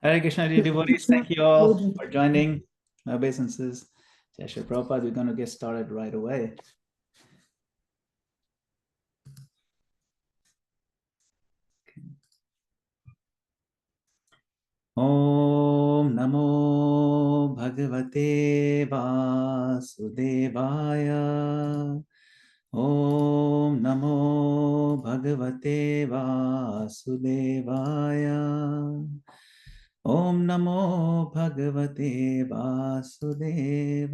Hare Krishna, dear devotees. Thank you all for joining. My obeisances. Jai Shri Prabhupada. We're going to get started right away. Om Namo Bhagavate Vasudevaya. Om Namo Bhagavate Vasudevaya. Om Namo Bhagavate Vasudevaya.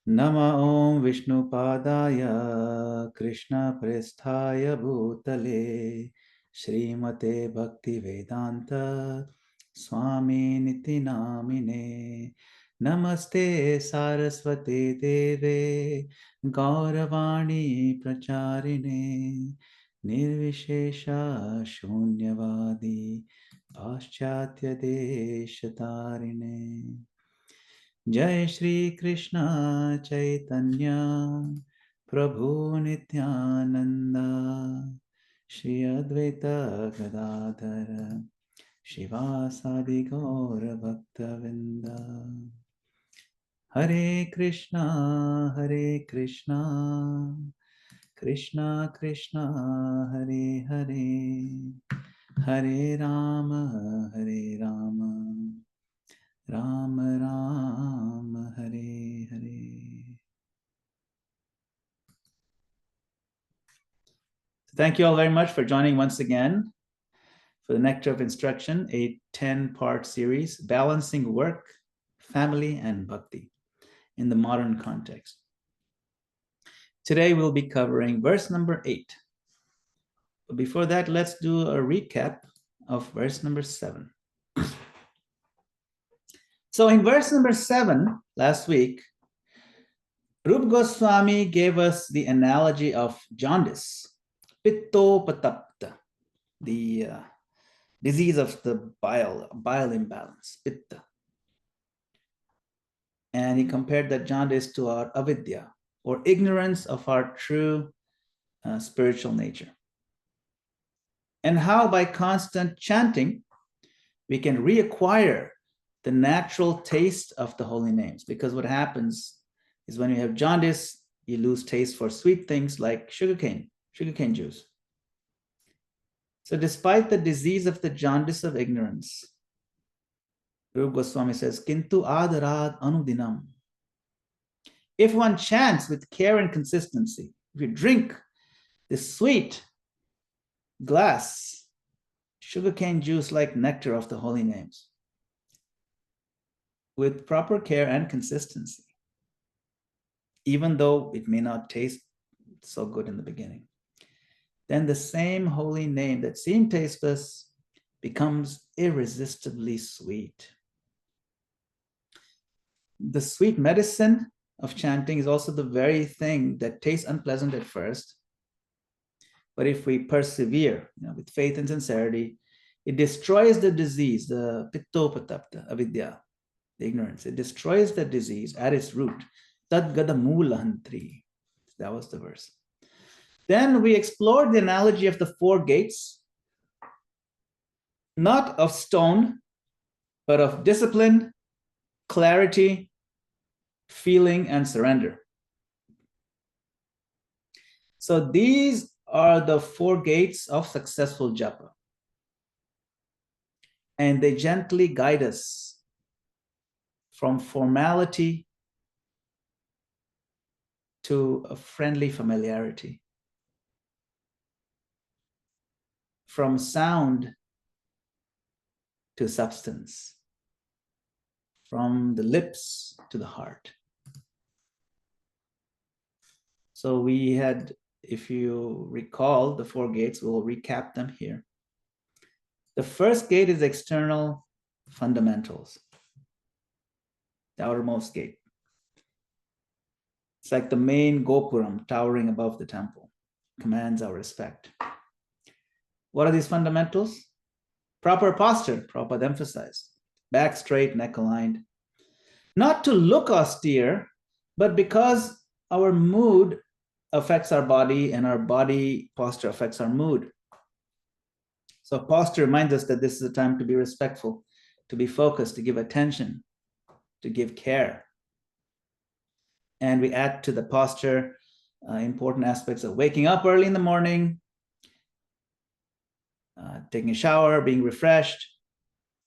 Nama Om Vishnu Padaya Krishna Presthaya Bhutale Srimate Bhakti Vedanta Swami Niti Namine Namaste Saraswate Deve Gauravani Pracharine Nirvishesha Shunyavadi Paschatya Deshatarine. Jai Shri Krishna Chaitanya Prabhu Nityananda Shri Advaita Gadadhara Shivasadi Gaura Bhakta Vinda. Hare Krishna Krishna Krishna Hare Hare Hare Rama Rama Rama Hare Hare. Thank you all very much for joining once again for the Nectar of Instruction, a 10-part series, balancing work, family, and bhakti in the modern context. Today we'll be covering verse number 8. But before that, let's do a recap of verse number 7. So in verse number 7, last week, Rupa Goswami gave us the analogy of jaundice, pittopatapta, the disease of the bile imbalance, pitta. And he compared that jaundice to our avidya, or ignorance of our true spiritual nature. And how by constant chanting, we can reacquire the natural taste of the holy names. Because what happens is when you have jaundice, you lose taste for sweet things like sugarcane juice. So despite the disease of the jaundice of ignorance, Rupa Goswami says, Kintu adarad anudinam. If one chants with care and consistency, if you drink this sweet glass sugarcane juice like nectar of the holy names, with proper care and consistency, even though it may not taste so good in the beginning, then the same holy name that seemed tasteless becomes irresistibly sweet. The sweet medicine of chanting is also the very thing that tastes unpleasant at first, but if we persevere, with faith and sincerity, it destroys the disease, the pittopatapta, avidya, the ignorance. It destroys the disease at its root. Tad gada moolahantri. That was the verse. Then we explored the analogy of the 4 gates, not of stone, but of discipline, clarity, feeling, and surrender. So these are the 4 gates of successful japa. And they gently guide us from formality to a friendly familiarity, from sound to substance, from the lips to the heart. So we had, if you recall, the 4 gates, we'll recap them here. The first gate is external fundamentals, the outermost gate. It's like the main gopuram towering above the temple, commands our respect. What are these fundamentals? Proper posture, Prabhupada emphasized. Back straight, neck aligned. Not to look austere, but because our mood affects our body, and our body posture affects our mood. So posture reminds us that this is a time to be respectful, to be focused, to give attention, to give care. And we add to the posture important aspects of waking up early in the morning, taking a shower, being refreshed,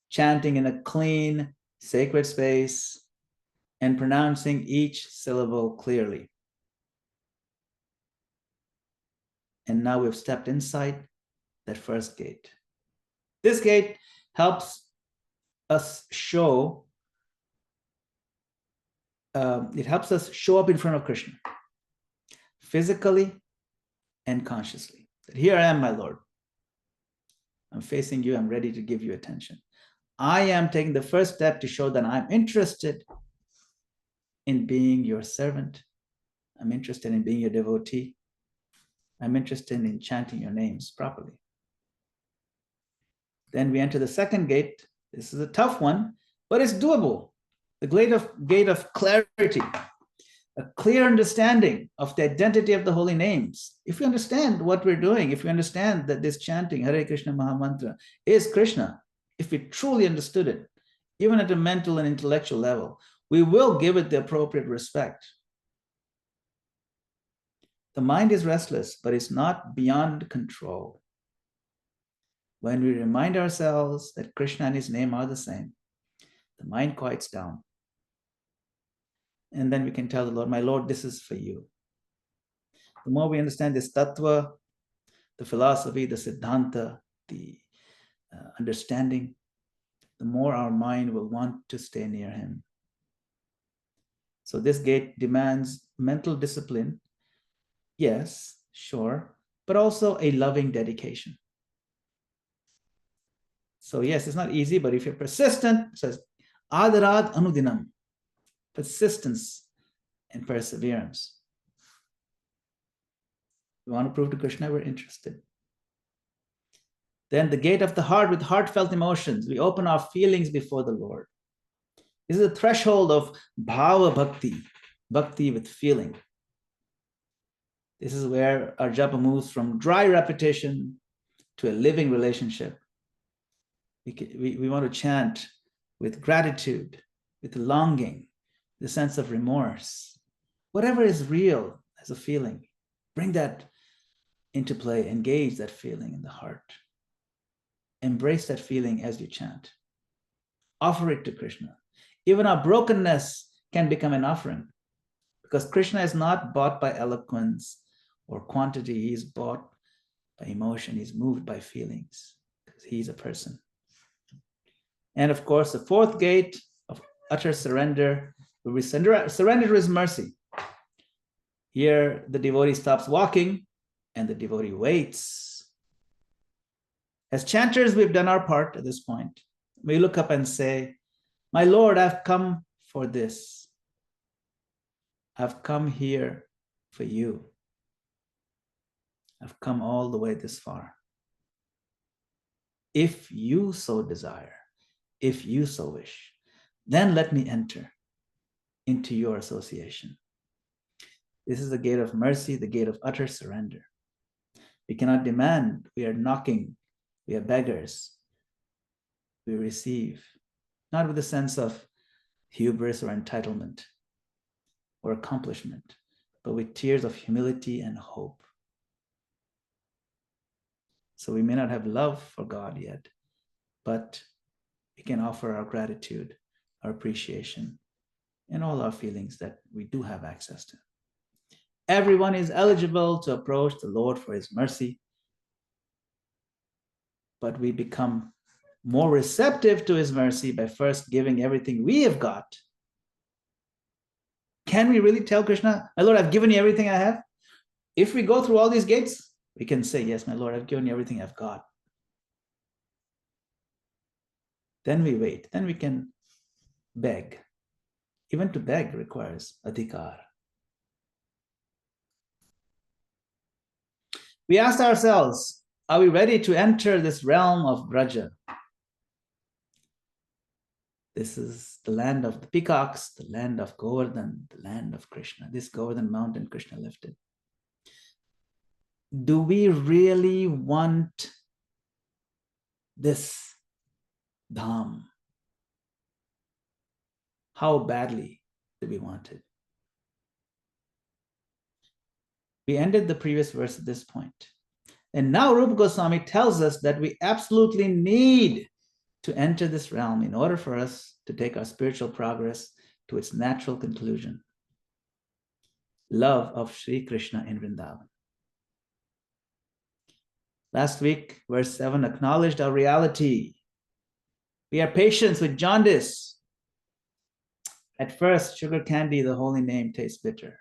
chanting in a clean, sacred space, and pronouncing each syllable clearly. And now we've stepped inside that first gate. This gate helps us show, it helps us show up in front of Krishna, physically and consciously. That here I am, my Lord. I'm facing you. I'm ready to give you attention. I am taking the first step to show that I'm interested in being your servant. I'm interested in being your devotee. I'm interested in chanting your names properly. Then we enter the second gate. This is a tough one, but it's doable. The gate of clarity, a clear understanding of the identity of the holy names. If we understand what we're doing, if we understand that this chanting Hare Krishna Mahamantra is Krishna, if we truly understood it, even at a mental and intellectual level, we will give it the appropriate respect. The mind is restless, but it's not beyond control. When we remind ourselves that Krishna and his name are the same, the mind quiets down. And then we can tell the Lord, my Lord, this is for you. The more we understand this tattva, the philosophy, the siddhanta, the understanding, the more our mind will want to stay near him. So this gate demands mental discipline. Yes, sure, but also a loving dedication. So yes, it's not easy, but if you're persistent, it says adarad anudinam, persistence and perseverance. We want to prove to Krishna we're interested. Then the gate of the heart with heartfelt emotions. We open our feelings before the Lord. This is a threshold of bhava bhakti, bhakti with feeling. This is where our japa moves from dry repetition to a living relationship. We want to chant with gratitude, with longing, the sense of remorse. Whatever is real as a feeling, bring that into play, engage that feeling in the heart. Embrace that feeling as you chant. Offer it to Krishna. Even our brokenness can become an offering, because Krishna is not bought by eloquence or quantity. He is bought by emotion. He's moved by feelings, because he's a person. And of course, the fourth gate of utter surrender, where we surrender to his mercy. Here, the devotee stops walking and the devotee waits. As chanters, we've done our part at this point. We look up and say, my Lord, I've come for this. I've come here for you. I've come all the way this far. If you so desire, if you so wish, then let me enter into your association. This is the gate of mercy, the gate of utter surrender. We cannot demand. We are knocking. We are beggars. We receive, not with a sense of hubris or entitlement or accomplishment, but with tears of humility and hope. So we may not have love for God yet, but we can offer our gratitude, our appreciation, and all our feelings that we do have access to. Everyone is eligible to approach the Lord for his mercy, but we become more receptive to his mercy by first giving everything we have got. Can we really tell Krishna, my Lord, I've given you everything I have? If we go through all these gates, we can say, yes, my Lord, I've given you everything I've got. Then we wait. Then we can beg. Even to beg requires adhikar. We asked ourselves, are we ready to enter this realm of Braja? This is the land of the peacocks, the land of Govardhan, the land of Krishna. This Govardhan mountain Krishna lifted. do we really want this dham? How badly do we want it? We ended the previous verse at this point. And now Rupa Goswami tells us that we absolutely need to enter this realm in order for us to take our spiritual progress to its natural conclusion. Love of Sri Krishna in Vrindavan. Last week, verse 7 acknowledged our reality. We are patients with jaundice. At first, sugar candy, the holy name, tastes bitter.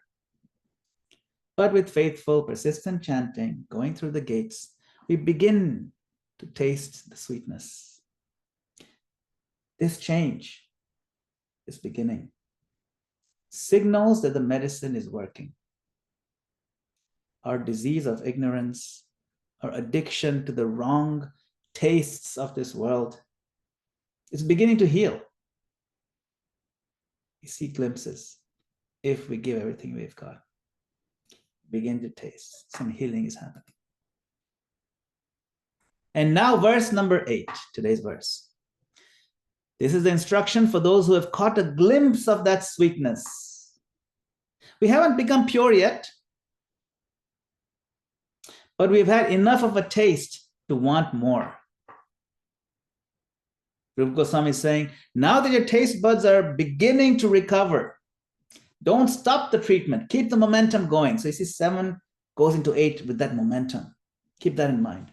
But with faithful, persistent chanting, going through the gates, we begin to taste the sweetness. This change, this beginning, signals that the medicine is working. Our disease of ignorance, our addiction to the wrong tastes of this world is beginning to heal. We see glimpses if we give everything we've got. Begin to taste. Some healing is happening. And now verse number 8, today's verse. This is the instruction for those who have caught a glimpse of that sweetness. We haven't become pure yet, but we've had enough of a taste to want more. Rupa Goswami is saying, now that your taste buds are beginning to recover, don't stop the treatment. Keep the momentum going. So you see 7 goes into 8 with that momentum. Keep that in mind.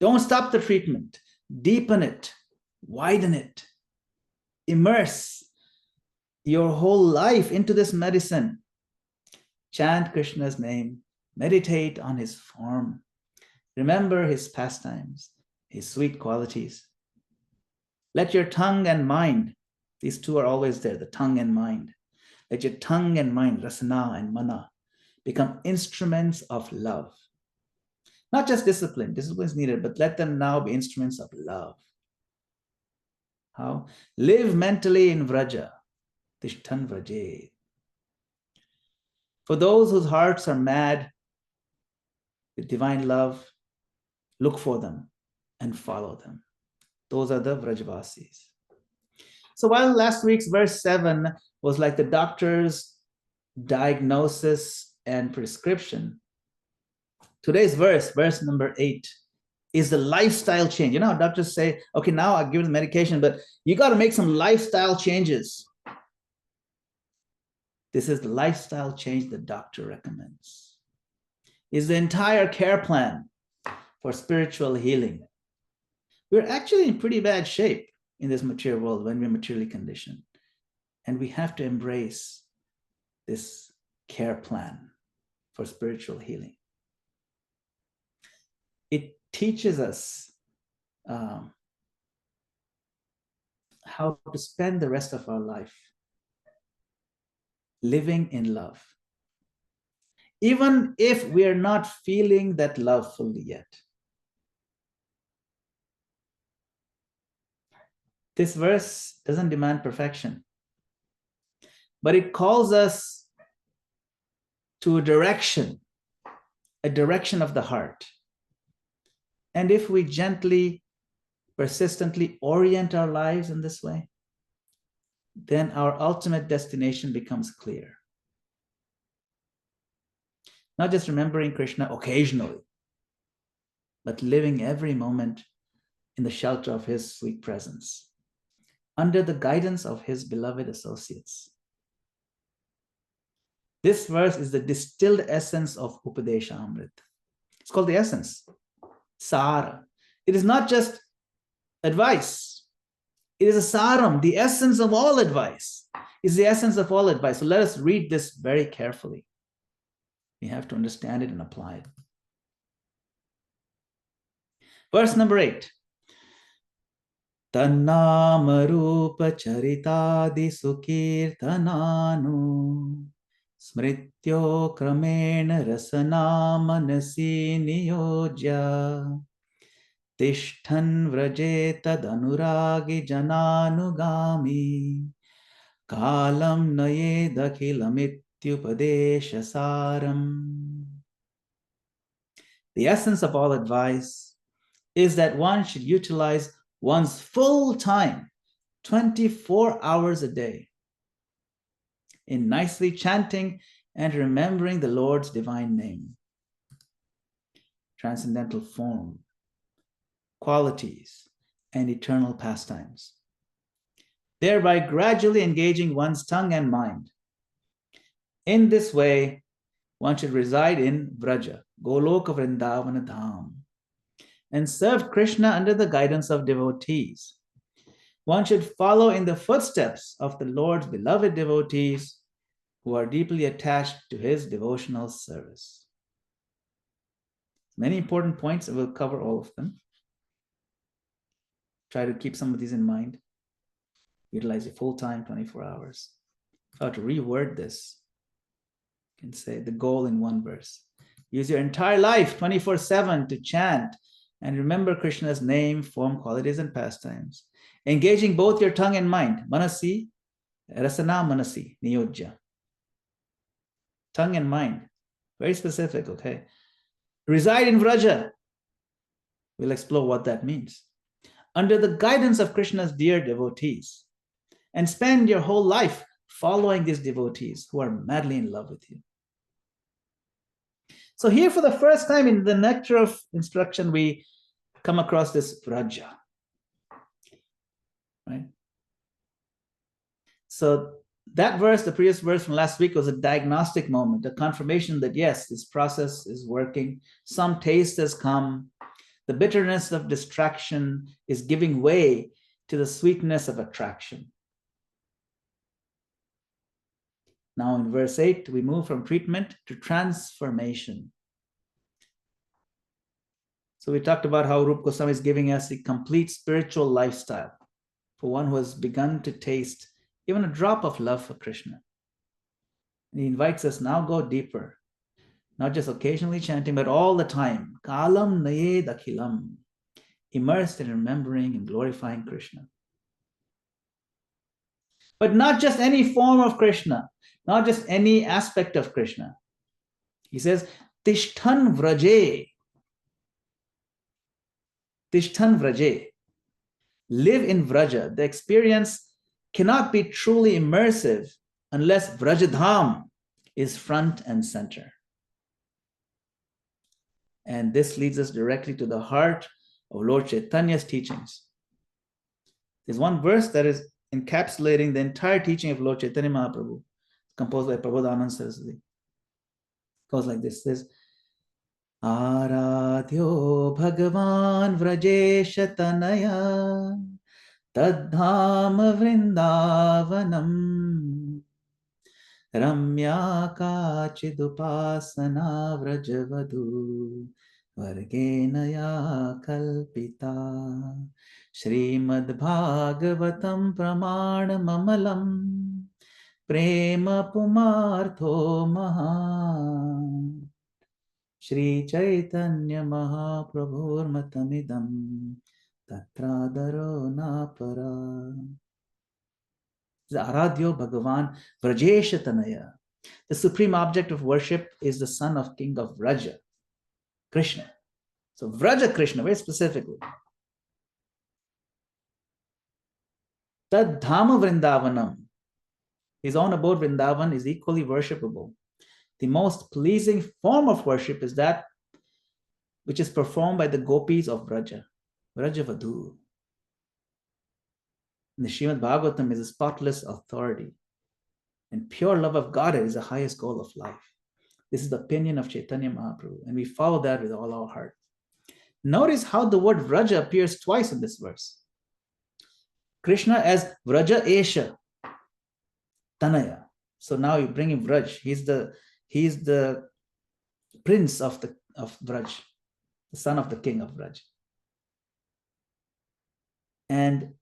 Don't stop the treatment. Deepen it. Widen it. Immerse your whole life into this medicine. Chant Krishna's name. Meditate on his form. Remember his pastimes, his sweet qualities. Let your tongue and mind, these two are always there, the tongue and mind. Let your tongue and mind, rasana and mana, become instruments of love. Not just discipline. Discipline is needed, but let them now be instruments of love. How? Live mentally in vraja. Tishtan vraje. For those whose hearts are mad with divine love, look for them and follow them. Those are the Vrajavasis. So while last week's verse 7 was like the doctor's diagnosis and prescription, today's verse, verse number 8, is the lifestyle change. You know how doctors say, okay, now I'll give you the medication, but you got to make some lifestyle changes. This is the lifestyle change the doctor recommends. It's the entire care plan for spiritual healing. We're actually in pretty bad shape in this material world when we're materially conditioned. And we have to embrace this care plan for spiritual healing. It teaches us how to spend the rest of our life living in love, even if we are not feeling that love fully yet. This verse doesn't demand perfection, but it calls us to a direction of the heart. And if we gently, persistently orient our lives in this way, then our ultimate destination becomes clear. Not just remembering Krishna occasionally, but living every moment in the shelter of his sweet presence, under the guidance of his beloved associates. This verse is the distilled essence of Upadesha Amrit. It's called the essence, Sara. It is not just advice. It is a saram, the essence of all advice. It's the essence of all advice. So let us read this very carefully. We have to understand it and apply it. Verse number 8. Tannama rupa charitadi sukirtananu smrityo kramena rasana manasi niyojya tishthan vraje tadanuragi jananugami kalam naye dakilamityupadesha saram. The essence of all advice is that one should utilize one's full time, 24 hours a day, in nicely chanting and remembering the Lord's divine name, transcendental form, qualities, and eternal pastimes, thereby gradually engaging one's tongue and mind. In this way, one should reside in Vraja, Goloka Vrindavana Dham, and serve Krishna under the guidance of devotees. One should follow in the footsteps of the Lord's beloved devotees who are deeply attached to his devotional service. Many important points, and we'll cover all of them. Try to keep some of these in mind. Utilize your full time, 24 hours. How to reword this? You can say the goal in one verse. Use your entire life, 24/7, to chant and remember Krishna's name, form, qualities, and pastimes, engaging both your tongue and mind. Manasi, rasana manasi, niyojya. Tongue and mind, very specific, okay? Reside in Vraja. We'll explore what that means. Under the guidance of Krishna's dear devotees, and spend your whole life following these devotees who are madly in love with you. So here, for the first time in the Nectar of Instruction, we come across this Vraja, right? So that verse, the previous verse from last week, was a diagnostic moment, a confirmation that yes, this process is working. Some taste has come. The bitterness of distraction is giving way to the sweetness of attraction. Now in verse 8, we move from treatment to transformation. So we talked about how Rupa Goswami is giving us a complete spiritual lifestyle for one who has begun to taste even a drop of love for Krishna. And he invites us now go deeper, not just occasionally chanting, but all the time. Kalam nayed akhilam, immersed in remembering and glorifying Krishna. But not just any form of Krishna, not just any aspect of Krishna. He says, Tishtan vraje. Tishtan vraje. Live in Vraja. The experience cannot be truly immersive unless Vrajadham is front and center. And this leads us directly to the heart of Lord Chaitanya's teachings. There's one verse that is encapsulating the entire teaching of Lord Chaitanya Mahaprabhu, composed by Prabodhananda Saraswati. It goes like this. It says, Ārādhyo Bhagavan Vrajesha Tanaya Tadhama Vrindavanam Ramya Kāchidupāsana Vrajavadhu Vargenaya Kalpita Srimad Bhagavatam Pramana Mamalam Prema Pumartho Maha Shri Chaitanya Mahaprabhur Matamidam Tatradaro Napara. The Ārādhyo Bhagavan Vrajesha Tanaya. The supreme object of worship is the son of King of Vraja, Krishna. So Vraja Krishna, very specifically. Tad Dhama Vrindavanam. His own abode Vrindavan is equally worshipable. The most pleasing form of worship is that which is performed by the gopis of Vraja, Vrajavadhu. And the Srimad Bhagavatam is a spotless authority. And pure love of God is the highest goal of life. This is the opinion of Chaitanya Mahaprabhu, and we follow that with all our heart. Notice how the word Vraja appears twice in this verse. Krishna as Vraja Esha, Tanaya. So now you bring him Vraj. He's the prince of Vraj, the son of the king of Vraj. And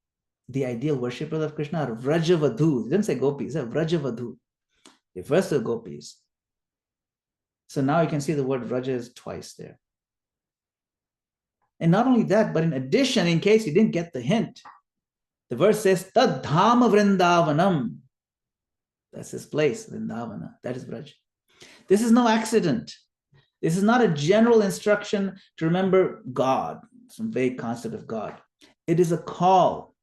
the ideal worshippers of Krishna are Vrajavadhu. He didn't say gopis, he said Vrajavadhu. Refers to the gopis. So now you can see the word Vraja is twice there. And not only that, but in addition, in case you didn't get the hint, the verse says, Tad Dhama Vrindavanam. That's his place, Vrindavana. That is Vraj. This is no accident. This is not a general instruction to remember God, some vague concept of God. It is a call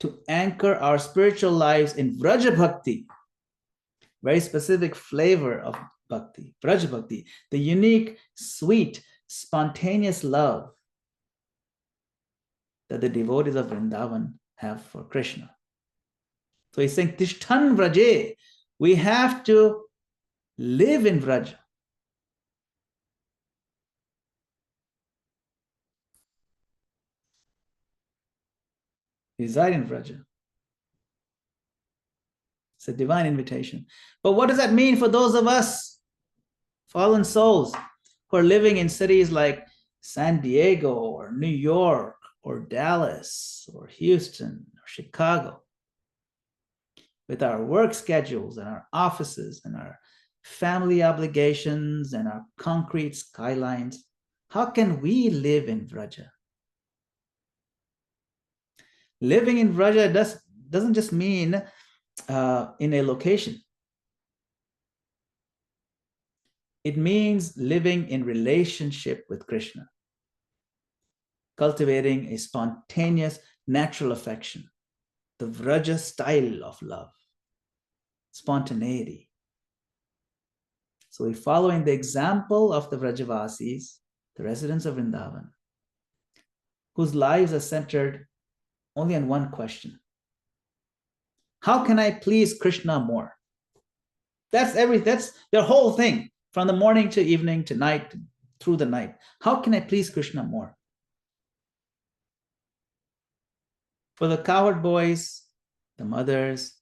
to anchor our spiritual lives in Vraja Bhakti, very specific flavor of Bhakti, Vraja Bhakti, the unique, sweet, spontaneous love that the devotees of Vrindavan have for Krishna. So he's saying, Tishtan Vraje, we have to live in Vraja. Reside in Vraja. It's a divine invitation. But what does that mean for those of us, fallen souls, who are living in cities like San Diego or New York or Dallas or Houston or Chicago, with our work schedules and our offices and our family obligations and our concrete skylines? How can we live in Vraja? Living in Vraja doesn't just mean in a location. It means living in relationship with Krishna, cultivating a spontaneous, natural affection, the Vraja style of love, spontaneity. So we're following the example of the Vrajavasis, the residents of Vrindavan, whose lives are centered only on one question. How can I please Krishna more? That's their whole thing, from the morning to evening to night, through the night. How can I please Krishna more? For the cowherd boys, the mothers,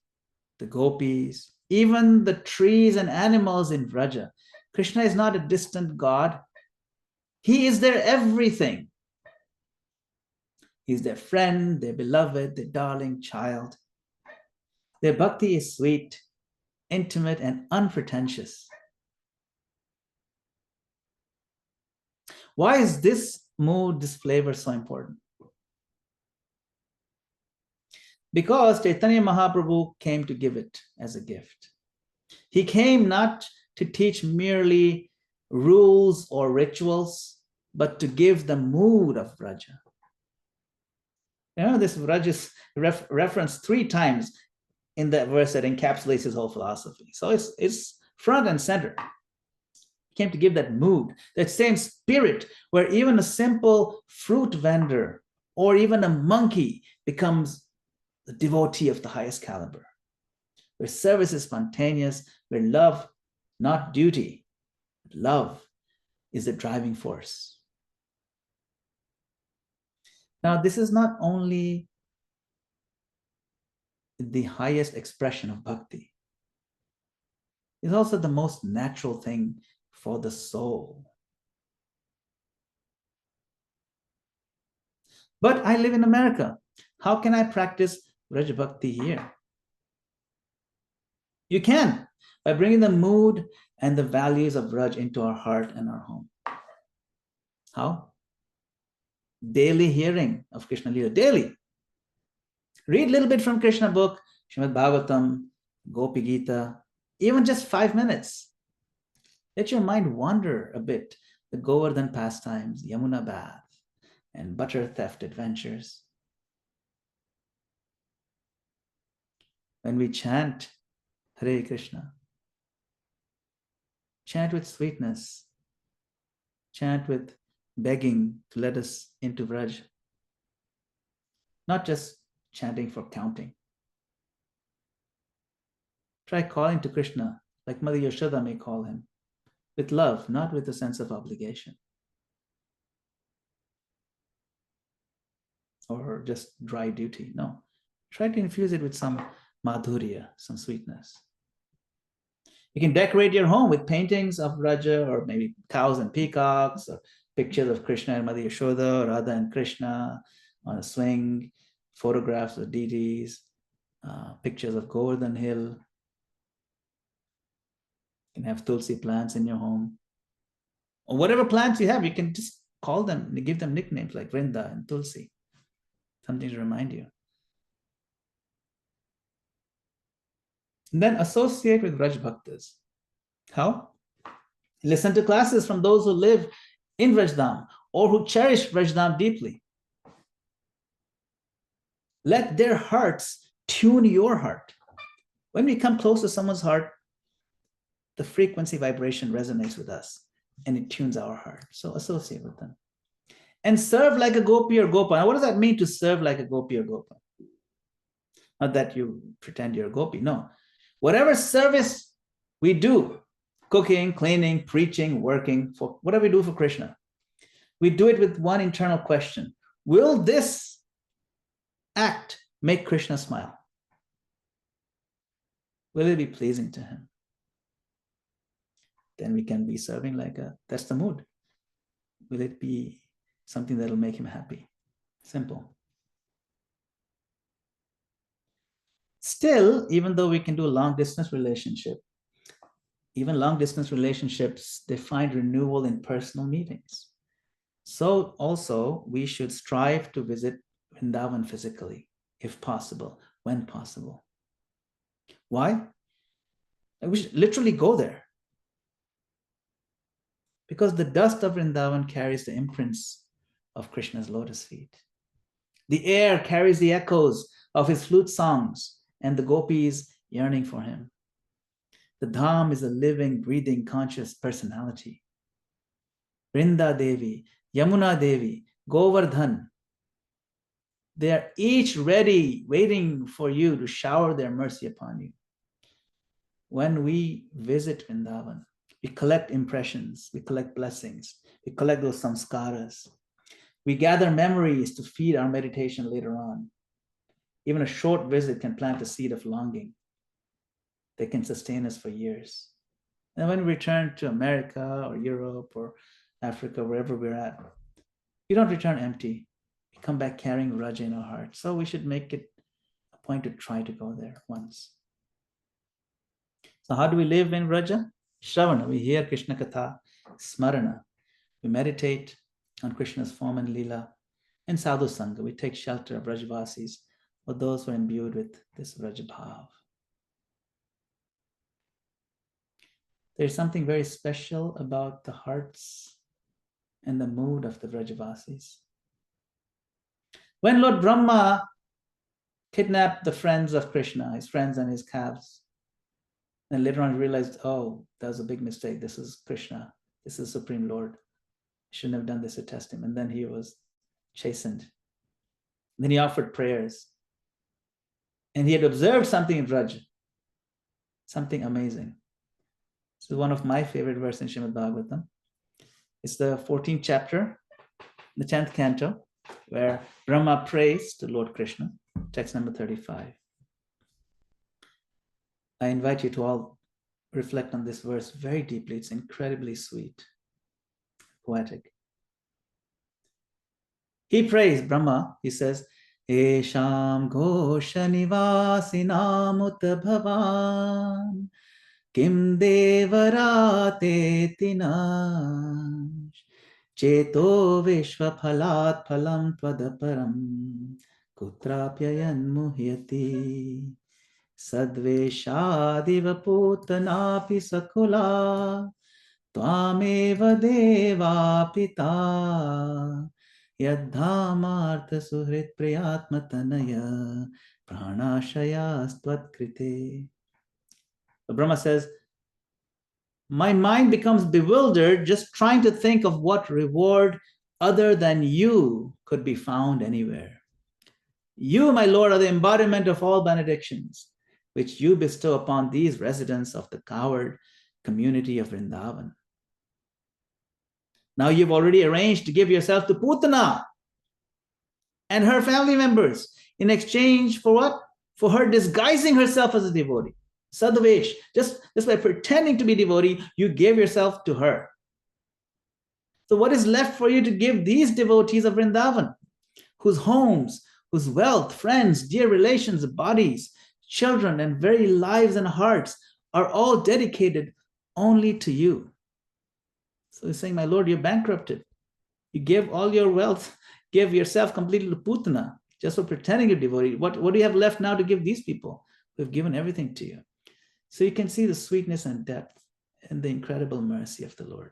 the gopis, even the trees and animals in Vraja, Krishna is not a distant God. He is their everything. He's their friend, their beloved, their darling child. Their bhakti is sweet, intimate, and unpretentious. Why is this mood, this flavor so important? Because Chaitanya Mahaprabhu came to give it as a gift. He came not to teach merely rules or rituals, but to give the mood of Vraja. You know, this Vraja is referenced 3 times in that verse that encapsulates his whole philosophy. So it's front and center. He came to give that mood, that same spirit where even a simple fruit vendor or even a monkey becomes the devotee of the highest caliber, where service is spontaneous, where love, not duty, love is the driving force. Now, this is not only the highest expression of bhakti, it's also the most natural thing for the soul. But I live in America. How can I practice Vraja Bhakti here? You can, by bringing the mood and the values of Vraj into our heart and our home. How? Daily hearing of Krishna Leela, daily. Read a little bit from Krishna book, Srimad Bhagavatam, Gopi Gita, even just 5 minutes. Let your mind wander a bit. The Govardhan pastimes, Yamuna bath, and butter theft adventures. When we chant Hare Krishna, chant with sweetness, chant with begging to let us into Vraj, not just chanting for counting. Try calling to Krishna like Mother Yashoda may call him, with love, not with a sense of obligation or just dry duty. No, try to infuse it with some madhurya, some sweetness. You can decorate your home with paintings of Vraja, or maybe cows and peacocks, or pictures of Krishna and Mother Yashoda, or Radha and Krishna on a swing, photographs of deities, pictures of Govardhan Hill. You can have tulsi plants in your home. Or whatever plants you have, you can just call them, give them nicknames like Vrinda and Tulsi. Something to remind you. And then associate with Vraj Bhaktas. How? Listen to classes from those who live in Vrajdam or who cherish Vrajdam deeply. Let their hearts tune your heart. When we come close to someone's heart, the frequency vibration resonates with us and it tunes our heart. So associate with them. And serve like a gopi or gopa. Now, what does that mean to serve like a gopi or gopa? Not that you pretend you're a gopi, no. Whatever service we do, cooking, cleaning, preaching, working, for whatever we do for Krishna, we do it with one internal question. Will this act make Krishna smile? Will it be pleasing to him? Then we can be serving like that's the mood. Will it be something that will make him happy? Simple. Still, even though we can do a long distance relationship, even long distance relationships, they find renewal in personal meetings. So also we should strive to visit Vrindavan physically, if possible, when possible. Why? We should literally go there. Because the dust of Vrindavan carries the imprints of Krishna's lotus feet. The air carries the echoes of his flute songs and the gopis yearning for him. The Dham is a living, breathing, conscious personality. Vrinda Devi, Yamuna Devi, Govardhan, they are each ready, waiting for you to shower their mercy upon you. When we visit Vrindavan, we collect impressions, we collect blessings, we collect those samskaras. We gather memories to feed our meditation later on. Even a short visit can plant a seed of longing that can sustain us for years. And when we return to America or Europe or Africa, wherever we're at, we don't return empty. We come back carrying Raja in our heart. So we should make it a point to try to go there once. So how do we live in Raja? Shravana, we hear Krishna Katha, Smarana. We meditate on Krishna's form and Leela. And Sadhu Sangha, we take shelter of Rajavasis or those who are imbued with this Rajabhav. There's something very special about the hearts and the mood of the Rajavasis. When Lord Brahma kidnapped the friends of Krishna, his friends and his calves, and later on realized, oh, that was a big mistake. This is Krishna. This is Supreme Lord. I shouldn't have done this to test him. And then he was chastened. Then he offered prayers. And he had observed something in Raj, something amazing. This is one of my favorite verses in Srimad Bhagavatam. It's the 14th chapter, the 10th canto, where Brahma prays to Lord Krishna, text number 35. I invite you to all reflect on this verse very deeply. It's incredibly sweet, poetic. He prays, Brahma, he says, Esham Ghosha Nivasinam Uta Bhavan Kim Devarate Tinash Cheto Vishva Phalat Phalam Tvadaparam Kutrapyayan Muhyati Sadveshadiva Putanapi Sakula Tvameva Deva Pita Yadhamartha Suhrit Priyatmatanaya Pranashayas Tvadkrite. Brahma says, my mind becomes bewildered just trying to think of what reward other than you could be found anywhere. You, my Lord, are the embodiment of all benedictions, which you bestow upon these residents of the coward community of Vrindavan. Now you've already arranged to give yourself to Putana and her family members in exchange for what? For her disguising herself as a devotee. Sadhvesh, just by pretending to be devotee, you gave yourself to her. So what is left for you to give these devotees of Vrindavan, whose homes, whose wealth, friends, dear relations, bodies, children, and very lives and hearts are all dedicated only to you? So he's saying, my Lord, you're bankrupted. You gave all your wealth, give yourself completely to Putana, just for pretending you're devotee. What do you have left now to give these people who have given everything to you? So you can see the sweetness and depth and the incredible mercy of the Lord.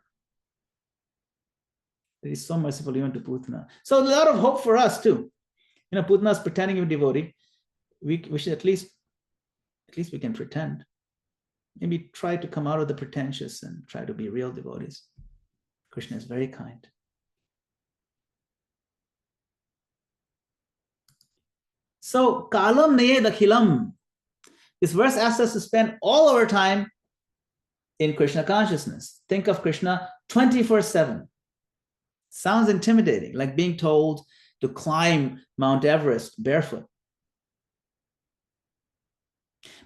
He is so merciful even to Putana. So a lot of hope for us too. You know, Putana is pretending to be devotee. We should at least we can pretend. Maybe try to come out of the pretentious and try to be real devotees. Krishna is very kind. So, kalam naye dakhilam. This verse asks us to spend all our time in Krishna consciousness. Think of Krishna 24/7. Sounds intimidating, like being told to climb Mount Everest barefoot.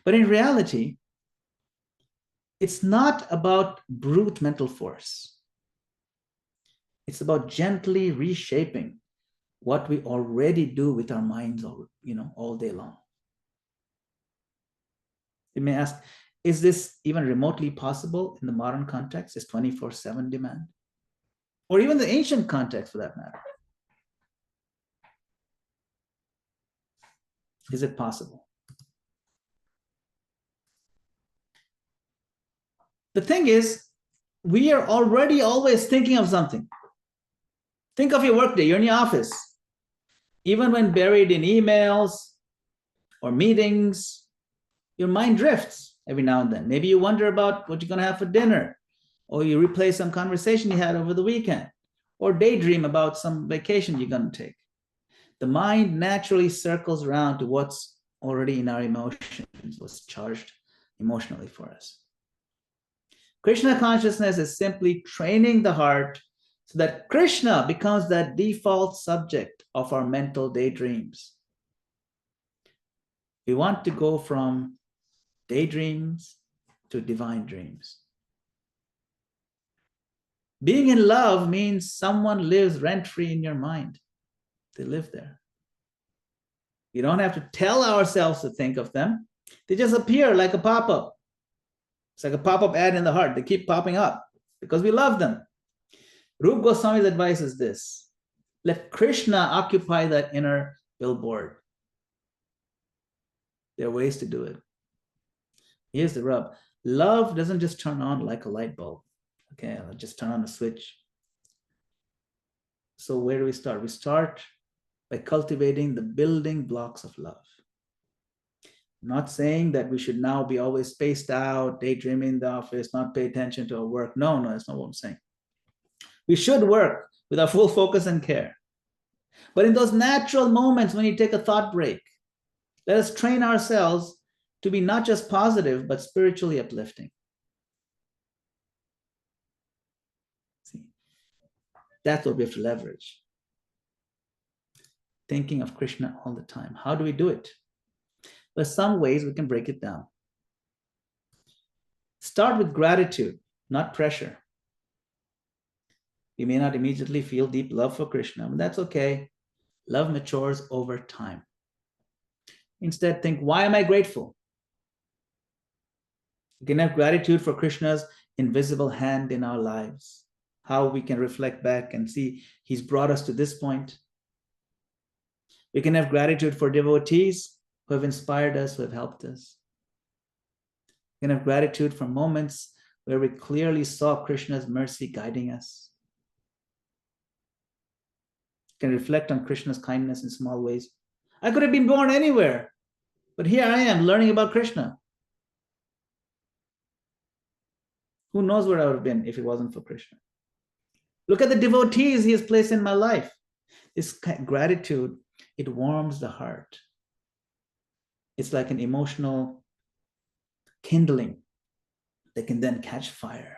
But in reality, it's not about brute mental force. It's about gently reshaping what we already do with our minds all day long. You may ask, is this even remotely possible in the modern context? Is 24/7 demand? Or even the ancient context for that matter? Is it possible? The thing is, we are already always thinking of something. Think of your workday, you're in your office. Even when buried in emails or meetings, your mind drifts every now and then. Maybe you wonder about what you're going to have for dinner, or you replay some conversation you had over the weekend, or daydream about some vacation you're going to take. The mind naturally circles around to what's already in our emotions, what's charged emotionally for us. Krishna consciousness is simply training the heart so that Krishna becomes that default subject of our mental daydreams. We want to go from daydreams to divine dreams. Being in love means someone lives rent-free in your mind. They live there. We don't have to tell ourselves to think of them. They just appear like a pop-up. It's like a pop-up ad in the heart. They keep popping up because we love them. Rupa Goswami's advice is this: let Krishna occupy that inner billboard. There are ways to do it. Here's the rub. Love doesn't just turn on like a light bulb. Okay, I'll just turn on a switch. So where do we start? We start by cultivating the building blocks of love. I'm not saying that we should now be always spaced out, daydreaming in the office, not pay attention to our work. No, that's not what I'm saying. We should work with our full focus and care. But in those natural moments when you take a thought break, let us train ourselves to be not just positive, but spiritually uplifting. See, that's what we have to leverage. Thinking of Krishna all the time. How do we do it? There's some ways we can break it down. Start with gratitude, not pressure. You may not immediately feel deep love for Krishna, but that's okay. Love matures over time. Instead, think, why am I grateful? We can have gratitude for Krishna's invisible hand in our lives, how we can reflect back and see he's brought us to this point. We can have gratitude for devotees who have inspired us, who have helped us. We can have gratitude for moments where we clearly saw Krishna's mercy guiding us. We can reflect on Krishna's kindness in small ways. I could have been born anywhere, but here I am learning about Krishna. Who knows where I would have been if it wasn't for Krishna? Look at the devotees he has placed in my life. This gratitude, it warms the heart. It's like an emotional kindling that can then catch fire.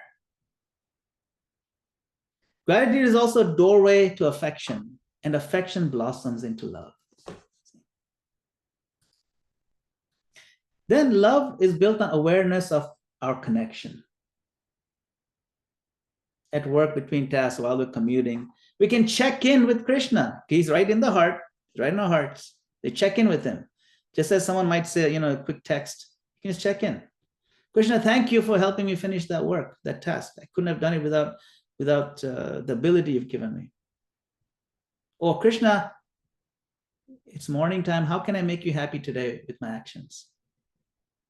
Gratitude is also a doorway to affection, and affection blossoms into love. Then love is built on awareness of our connection. At work, between tasks, while we're commuting, we can check in with Krishna. He's right in the heart, right in our hearts. They check in with him. Just as someone might say, a quick text, you can just check in. Krishna, thank you for helping me finish that work, that task. I couldn't have done it without the ability you've given me. Or Krishna, it's morning time. How can I make you happy today with my actions?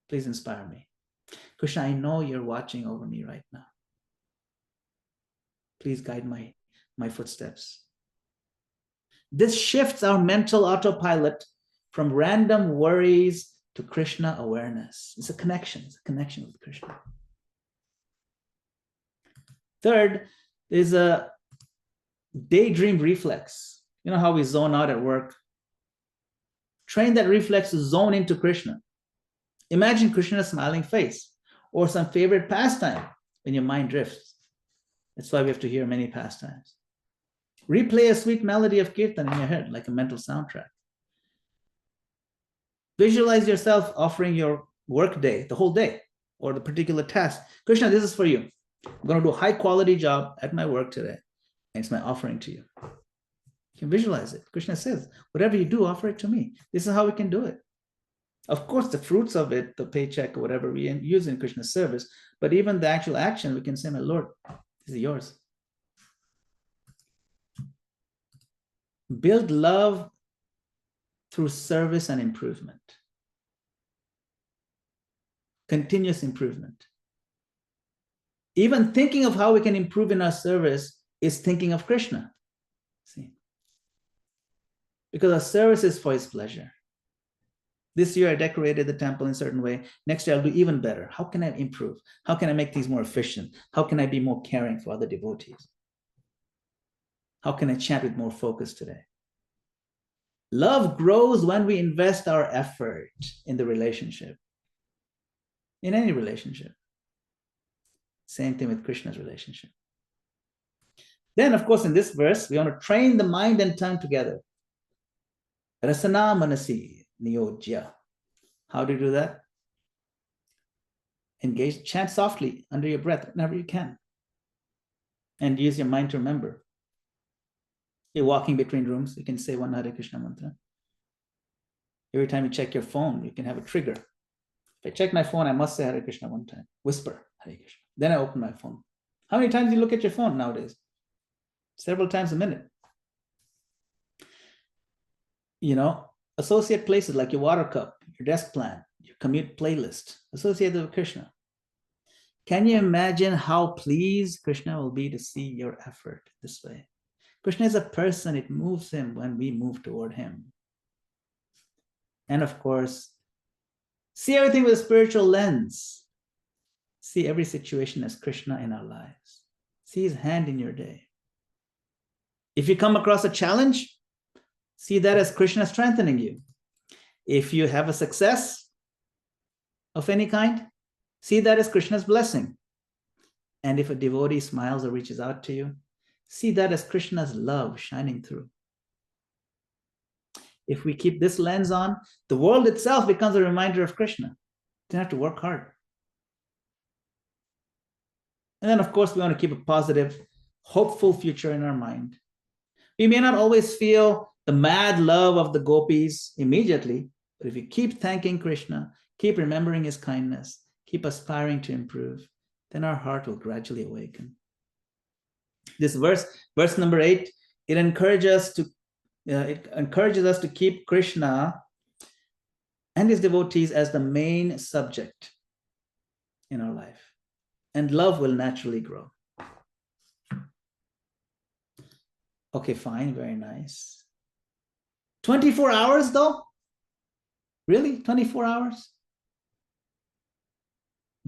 Please inspire me. Krishna, I know you're watching over me right now. Please guide my footsteps. This shifts our mental autopilot from random worries to Krishna awareness. It's a connection with Krishna. Third is a daydream reflex. You know how we zone out at work? Train that reflex to zone into Krishna. Imagine Krishna's smiling face or some favorite pastime when your mind drifts. That's why we have to hear many pastimes. Replay a sweet melody of kirtan in your head like a mental soundtrack. Visualize yourself offering your work day, the whole day, or the particular task. Krishna, this is for you. I'm going to do a high quality job at my work today. And it's my offering to you. You can visualize it. Krishna says, whatever you do, offer it to me. This is how we can do it. Of course, the fruits of it, the paycheck or whatever we use in Krishna's service, but even the actual action, we can say, my Lord, this is yours. Build love through service and improvement. Continuous improvement. Even thinking of how we can improve in our service is thinking of Krishna. See? Because our service is for his pleasure. This year I decorated the temple in a certain way. Next year I'll do even better. How can I improve? How can I make things more efficient? How can I be more caring for other devotees? How can I chant with more focus today? Love grows when we invest our effort in the relationship. In any relationship. Same thing with Krishna's relationship. Then, of course, in this verse, we want to train the mind and tongue together. Rasana manasi niyojya. How do you do that? Engage, chant softly under your breath whenever you can. And use your mind to remember. You're walking between rooms, you can say one Hare Krishna mantra. Every time you check your phone, you can have a trigger. If I check my phone, I must say Hare Krishna one time. Whisper Hare Krishna. Then I open my phone. How many times do you look at your phone nowadays? Several times a minute. You know, associate places like your water cup, your desk plan, your commute playlist, associated with Krishna. Can you imagine how pleased Krishna will be to see your effort this way? Krishna is a person, it moves him when we move toward him. And of course, see everything with a spiritual lens. See every situation as Krishna in our lives. See his hand in your day. If you come across a challenge, see that as Krishna strengthening you. If you have a success of any kind, see that as Krishna's blessing. And if a devotee smiles or reaches out to you, see that as Krishna's love shining through. If we keep this lens on, the world itself becomes a reminder of Krishna. You don't have to work hard. And then, of course, we want to keep a positive, hopeful future in our mind. We may not always feel the mad love of the gopis immediately, but if you keep thanking Krishna, keep remembering his kindness, keep aspiring to improve, then our heart will gradually awaken. This verse number 8, it encourages us to keep Krishna and his devotees as the main subject in our life, and love will naturally grow. Okay, fine, very nice. 24 hours though? Really? 24 hours?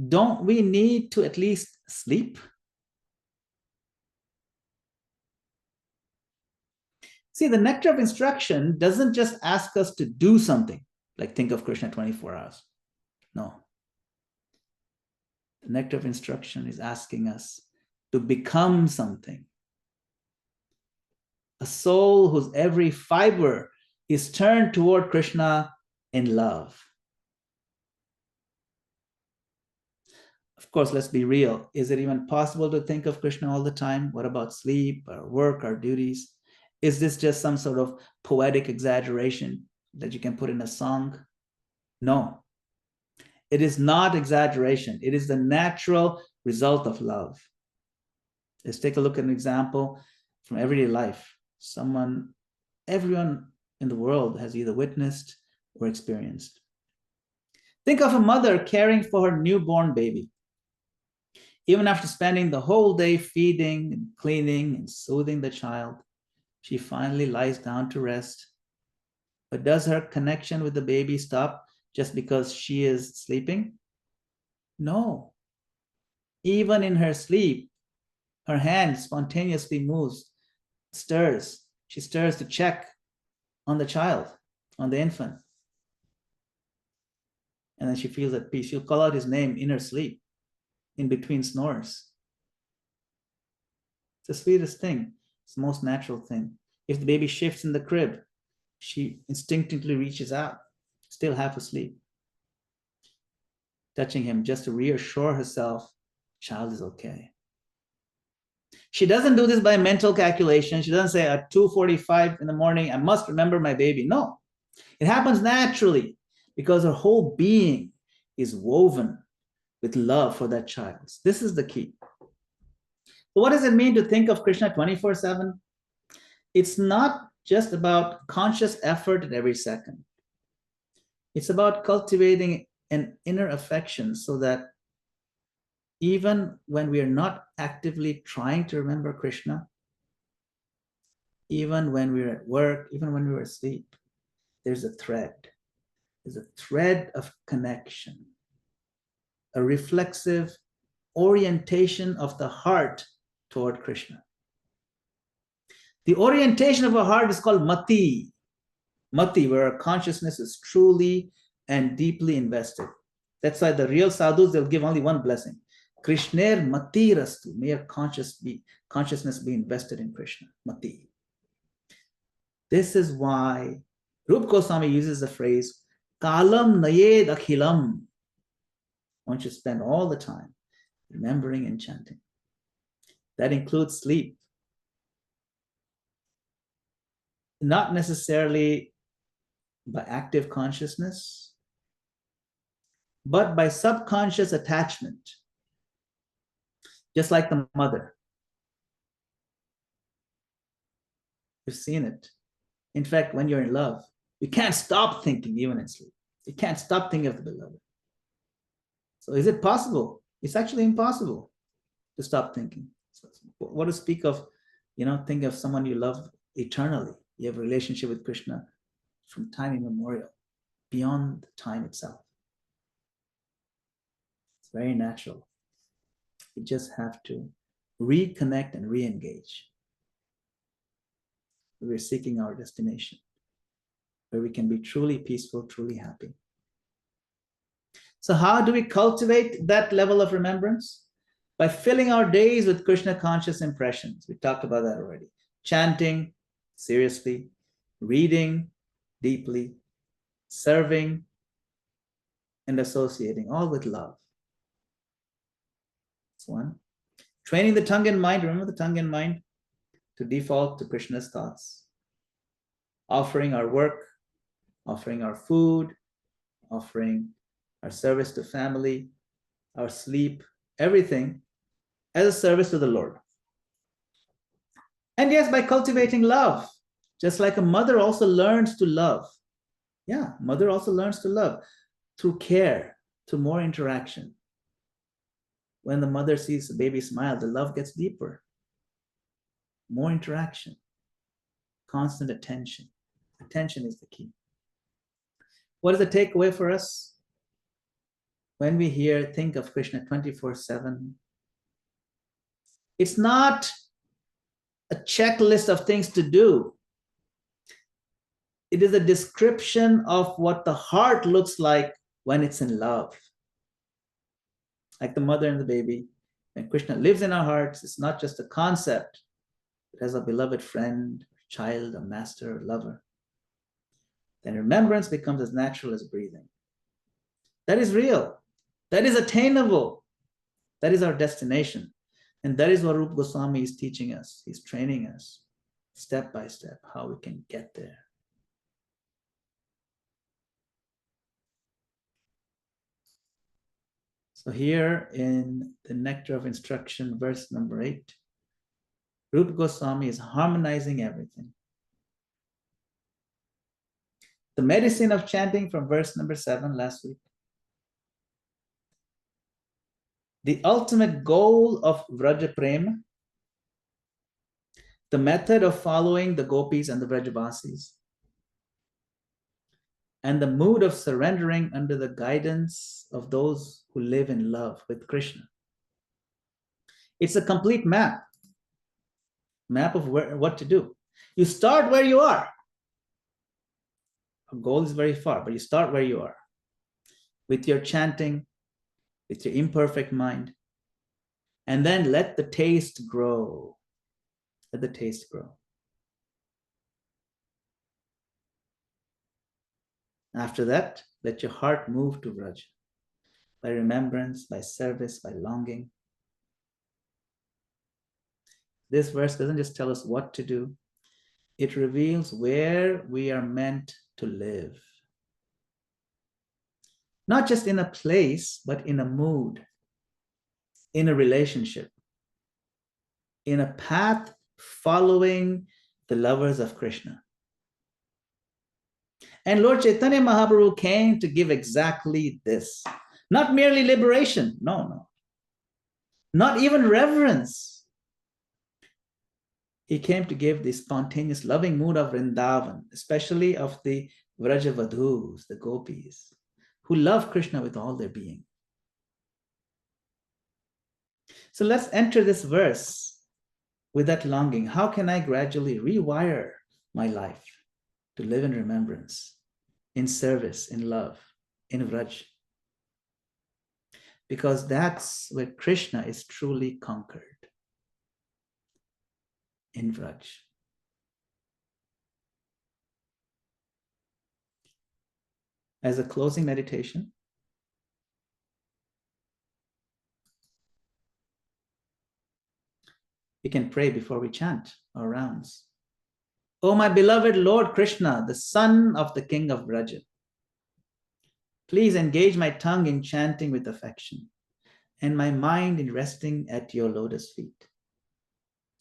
Don't we need to at least sleep? See, the nectar of instruction doesn't just ask us to do something, like think of Krishna 24 hours. No. The nectar of instruction is asking us to become something. A soul whose every fiber is turned toward Krishna in love. Of course, let's be real. Is it even possible to think of Krishna all the time? What about sleep, our work, our duties? Is this just some sort of poetic exaggeration that you can put in a song? No. It is not exaggeration. It is the natural result of love. Let's take a look at an example from everyday life. Everyone in the world has either witnessed or experienced. Think of a mother caring for her newborn baby. Even after spending the whole day feeding and cleaning and soothing the child, she finally lies down to rest. But does her connection with the baby stop just because she is sleeping? No. Even in her sleep, her hand spontaneously moves, stirs. She stirs to check on the child, on the infant. And then she feels at peace. She'll call out his name in her sleep, in between snores. It's the sweetest thing. It's the most natural thing. If the baby shifts in the crib, she instinctively reaches out, still half asleep, touching him just to reassure herself, child is okay. She doesn't do this by mental calculation. She doesn't say at 2:45 in the morning, I must remember my baby. No, it happens naturally because her whole being is woven with love for that child. This is the key. So what does it mean to think of Krishna 24/7? It's not just about conscious effort at every second. It's about cultivating an inner affection so that even when we are not actively trying to remember Krishna, even when we're at work, even when we're asleep, there's a thread. There's a thread of connection, a reflexive orientation of the heart toward Krishna. The orientation of our heart is called mati. Mati, where our consciousness is truly and deeply invested. That's why the real sadhus, they'll give only one blessing. Krishner mati rastu. May our consciousness be invested in Krishna. Mati. This is why Rupa Goswami uses the phrase kalam nayed akhilam. I want you to spend all the time remembering and chanting. That includes sleep. Not necessarily by active consciousness, but by subconscious attachment. Just like the mother. You've seen it. In fact, when you're in love, you can't stop thinking even in sleep. You can't stop thinking of the beloved. So is it possible? It's actually impossible to stop thinking. So what to speak of, think of someone you love eternally. You have a relationship with Krishna from time immemorial, beyond time itself. It's very natural. You just have to reconnect and re-engage. We're seeking our destination, where we can be truly peaceful, truly happy. So how do we cultivate that level of remembrance? By filling our days with Krishna conscious impressions. We talked about that already. Chanting seriously, reading deeply, serving and associating, all with love. That's one. Training the tongue and mind, remember the tongue and mind, to default to Krishna's thoughts. Offering our work, offering our food, offering our service to family, our sleep, everything as a service to the Lord. And yes, by cultivating love, just like a mother also learns to love. Yeah, mother also learns to love through care, through more interaction. When the mother sees the baby smile, the love gets deeper. More interaction, constant attention. Attention is the key. What is the takeaway for us? When we think of Krishna 24/7, it's not a checklist of things to do. It is a description of what the heart looks like when it's in love. Like the mother and the baby, when Krishna lives in our hearts, it's not just a concept. It has a beloved friend, child, a master, a lover. Then remembrance becomes as natural as breathing. That is real. That is attainable. That is our destination. And that is what Rupa Goswami is teaching us. He's training us step by step how we can get there. So here in the Nectar of Instruction, verse number 8, Rupa Goswami is harmonizing everything. The medicine of chanting from verse number 7 last week The ultimate goal of Vraja Prema, the method of following the gopis and the Vrajavasis, and the mood of surrendering under the guidance of those who live in love with Krishna. It's a complete map of what to do. You start where you are. Our goal is very far, but you start where you are. With your chanting, with your imperfect mind, and then let the taste grow. Let the taste grow. After that, let your heart move to Vraj by remembrance, by service, by longing. This verse doesn't just tell us what to do, it reveals where we are meant to live. Not just in a place, but in a mood, in a relationship, in a path following the lovers of Krishna. And Lord Chaitanya Mahaprabhu came to give exactly this. Not merely liberation, no. Not even reverence. He came to give the spontaneous loving mood of Vrindavan, especially of the Vrajavadhus, the gopis, who love Krishna with all their being. So let's enter this verse with that longing. How can I gradually rewire my life to live in remembrance, in service, in love, in Vraj? Because that's where Krishna is truly conquered, in Vraj. As a closing meditation, we can pray before we chant our rounds. O my beloved Lord Krishna, the son of the king of Vraja, please engage my tongue in chanting with affection and my mind in resting at your lotus feet.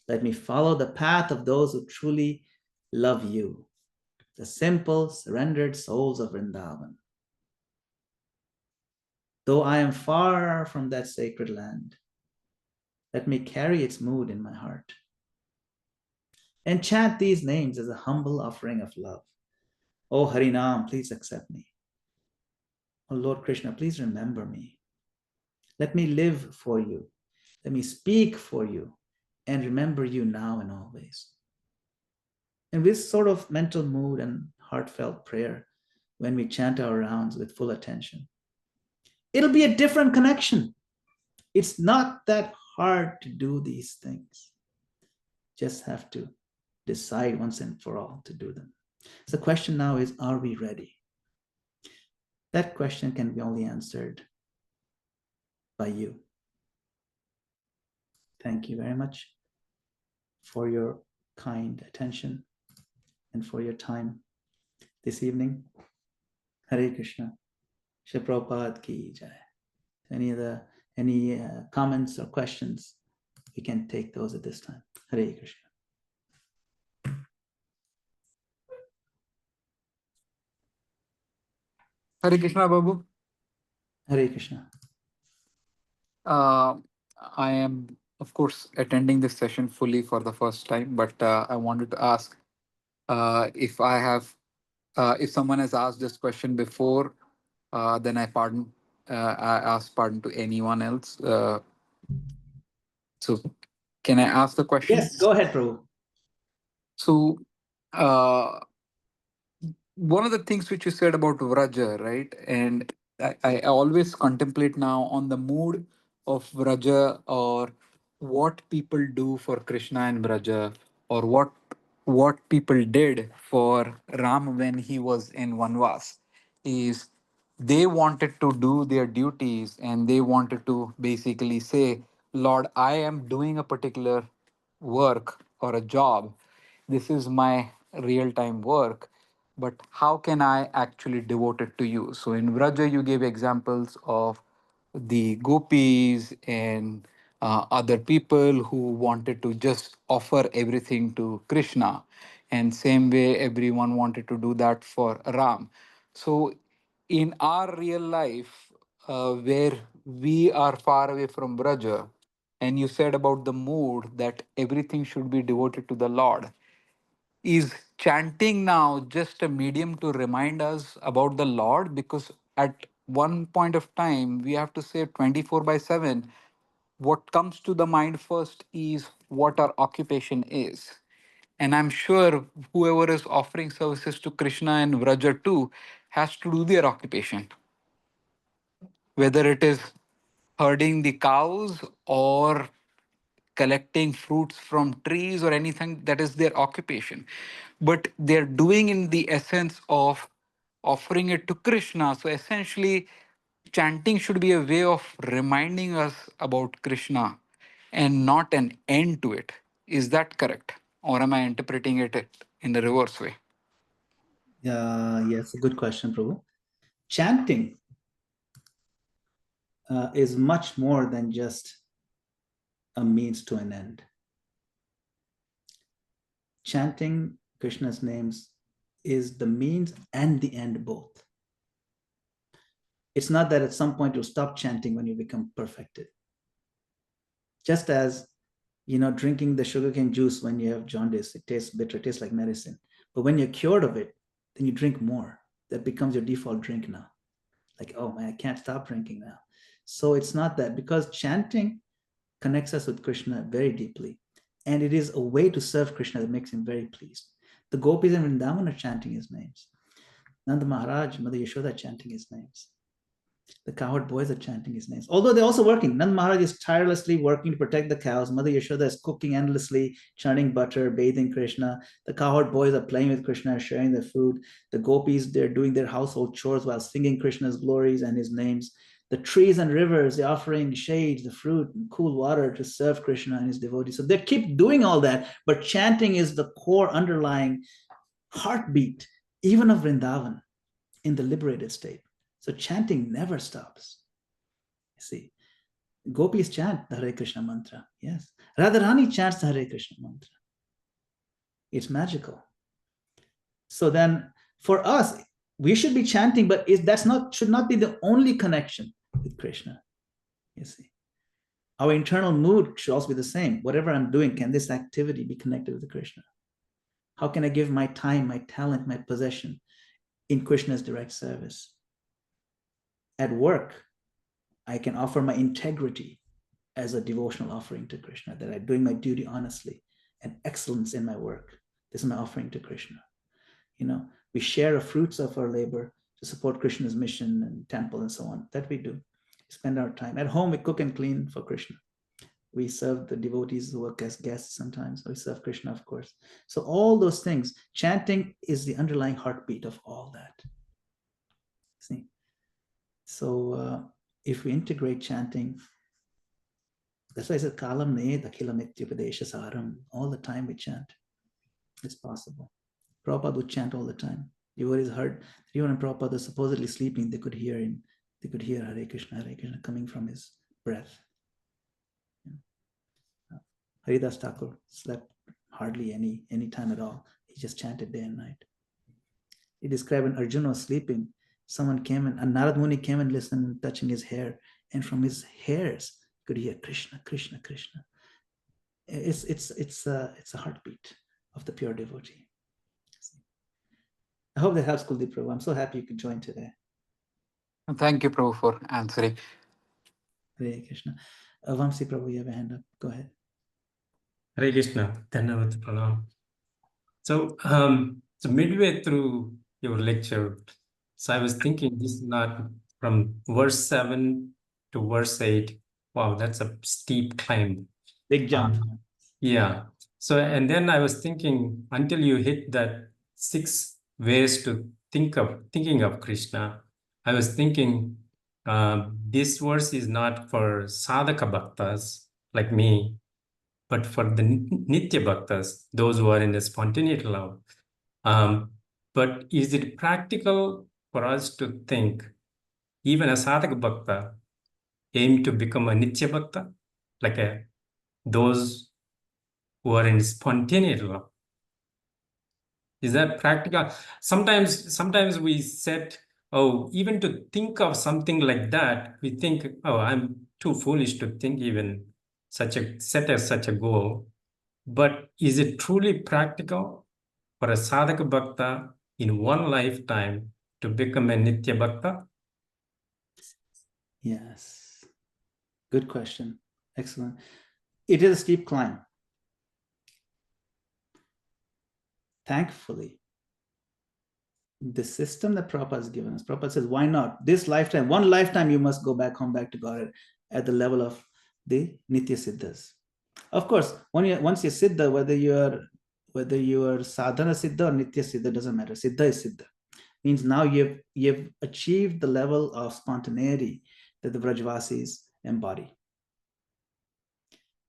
Let me follow the path of those who truly love you, the simple, surrendered souls of Vrindavan. Though I am far from that sacred land, let me carry its mood in my heart and chant these names as a humble offering of love. O Harinam, please accept me. O Lord Krishna, please remember me. Let me live for you. Let me speak for you and remember you now and always. And with sort of mental mood and heartfelt prayer, when we chant our rounds with full attention, it'll be a different connection. It's not that hard to do these things. Just have to decide once and for all to do them. So the question now is, are we ready? That question can be only answered by you. Thank you very much for your kind attention and for your time this evening. Hare Krishna. Srila Prabhupada ki jai. Any comments or questions, we can take those at this time. Hare Krishna. Hare Krishna, Babu. Hare Krishna. I am, of course, attending this session fully for the first time, but I wanted to ask if if someone has asked this question before, then I ask pardon to anyone else. So, can I ask the question? Yes, go ahead, Prabhu. So, uh, one of the things which you said about Vraja, right? And I always contemplate now on the mood of Vraja, or what people do for Krishna and Vraja, or what people did for Ram when he was in Vanvas, is they wanted to do their duties and they wanted to basically say, Lord, I am doing a particular work or a job. This is my real time work, but how can I actually devote it to you? So in Vraja, you gave examples of the gopis and other people who wanted to just offer everything to Krishna. And same way, everyone wanted to do that for Ram. So in our real life, where we are far away from Vraja, and you said about the mood that everything should be devoted to the Lord. Is chanting now just a medium to remind us about the Lord? Because at one point of time, we have to say 24 by 7. What comes to the mind first is what our occupation is. And I'm sure whoever is offering services to Krishna and Vraja too has to do their occupation, whether it is herding the cows or collecting fruits from trees or anything, that is their occupation. But they're doing in the essence of offering it to Krishna. So essentially, chanting should be a way of reminding us about Krishna and not an end to it. Is that correct? Or am I interpreting it in the reverse way? Yes, a good question, Prabhu. Chanting is much more than just a means to an end. Chanting Krishna's names is the means and the end both. It's not that at some point you'll stop chanting when you become perfected. Just as, drinking the sugarcane juice when you have jaundice, it tastes bitter, it tastes like medicine. But when you're cured of it, then you drink more. That becomes your default drink now. Like, oh man, I can't stop drinking now. So it's not that, because chanting connects us with Krishna very deeply. And it is a way to serve Krishna that makes him very pleased. The gopis in Vrindavan are chanting his names. Nanda Maharaj, Mother Yashoda chanting his names. The cowherd boys are chanting his names. Although they're also working. Nanda Maharaj is tirelessly working to protect the cows. Mother Yashoda is cooking endlessly, churning butter, bathing Krishna. The cowherd boys are playing with Krishna, sharing their food. The gopis, they're doing their household chores while singing Krishna's glories and his names. The trees and rivers, they're offering shade, the fruit, and cool water to serve Krishna and his devotees. So they keep doing all that, but chanting is the core underlying heartbeat, even of Vrindavan in the liberated state. So chanting never stops. You see, gopis chant the Hare Krishna mantra. Yes. Radharani chants the Hare Krishna mantra. It's magical. So then for us, we should be chanting, but should not be the only connection with Krishna. You see, our internal mood should also be the same. Whatever I'm doing, can this activity be connected with Krishna? How can I give my time, my talent, my possession in Krishna's direct service? At work, I can offer my integrity as a devotional offering to Krishna, that I'm doing my duty honestly and excellence in my work. This is my offering to Krishna. We share the fruits of our labor to support Krishna's mission and temple and so on. That we do. We spend our time. At home, we cook and clean for Krishna. We serve the devotees who work as guests sometimes. We serve Krishna, of course. So all those things, chanting is the underlying heartbeat of all that. See? So if we integrate chanting, that's why I said, Kalam ne dakhilam ityupadesha saram. All the time we chant. It's possible. Prabhupada would chant all the time. You always heard, even when Prabhupada was supposedly sleeping, they could hear him. They could hear Hare Krishna coming from his breath. Haridas Thakur slept hardly any time at all. He just chanted day and night. He described when Arjuna was sleeping, someone came in, and Narad Muni came and listened, touching his hair, and from his hairs could hear Krishna, Krishna, Krishna. It's a heartbeat of the pure devotee. I hope that helps, Kuldeep Prabhu. I'm so happy you could join today. Thank you, Prabhu, for answering. Hare Krishna. Vamsi Prabhu, you have a hand up. Go ahead. Hare Krishna. Dhanavad Pranam. So midway through your lecture, so I was thinking, this is not from verse 7 to verse 8. Wow, that's a steep climb. Big jump. Yeah. So, and then I was thinking, until you hit that 6 ways to thinking of Krishna, I was thinking this verse is not for sadhaka bhaktas like me, but for the nitya bhaktas, those who are in the spontaneous love. But is it practical for us to think even a sadhaka bhakta aim to become a nitya bhakta, like those who are in spontaneous love? Is that practical? Sometimes we set oh, even to think of something like that, we think, oh, I'm too foolish to think even set as such a goal. But is it truly practical for a sadhaka bhakta in one lifetime to become a nitya bhakta? Yes. Good question. Excellent. It is a steep climb. Thankfully, the system that Prabhupada has given us, Prabhupada says, why not? This lifetime, one lifetime, you must go back home, back to God at the level of the Nitya Siddhas. Of course, once you're Siddha, whether you are Sadhana Siddha or Nitya Siddha, doesn't matter. Siddha is Siddha. Means now you've achieved the level of spontaneity that the Vrajvasis embody.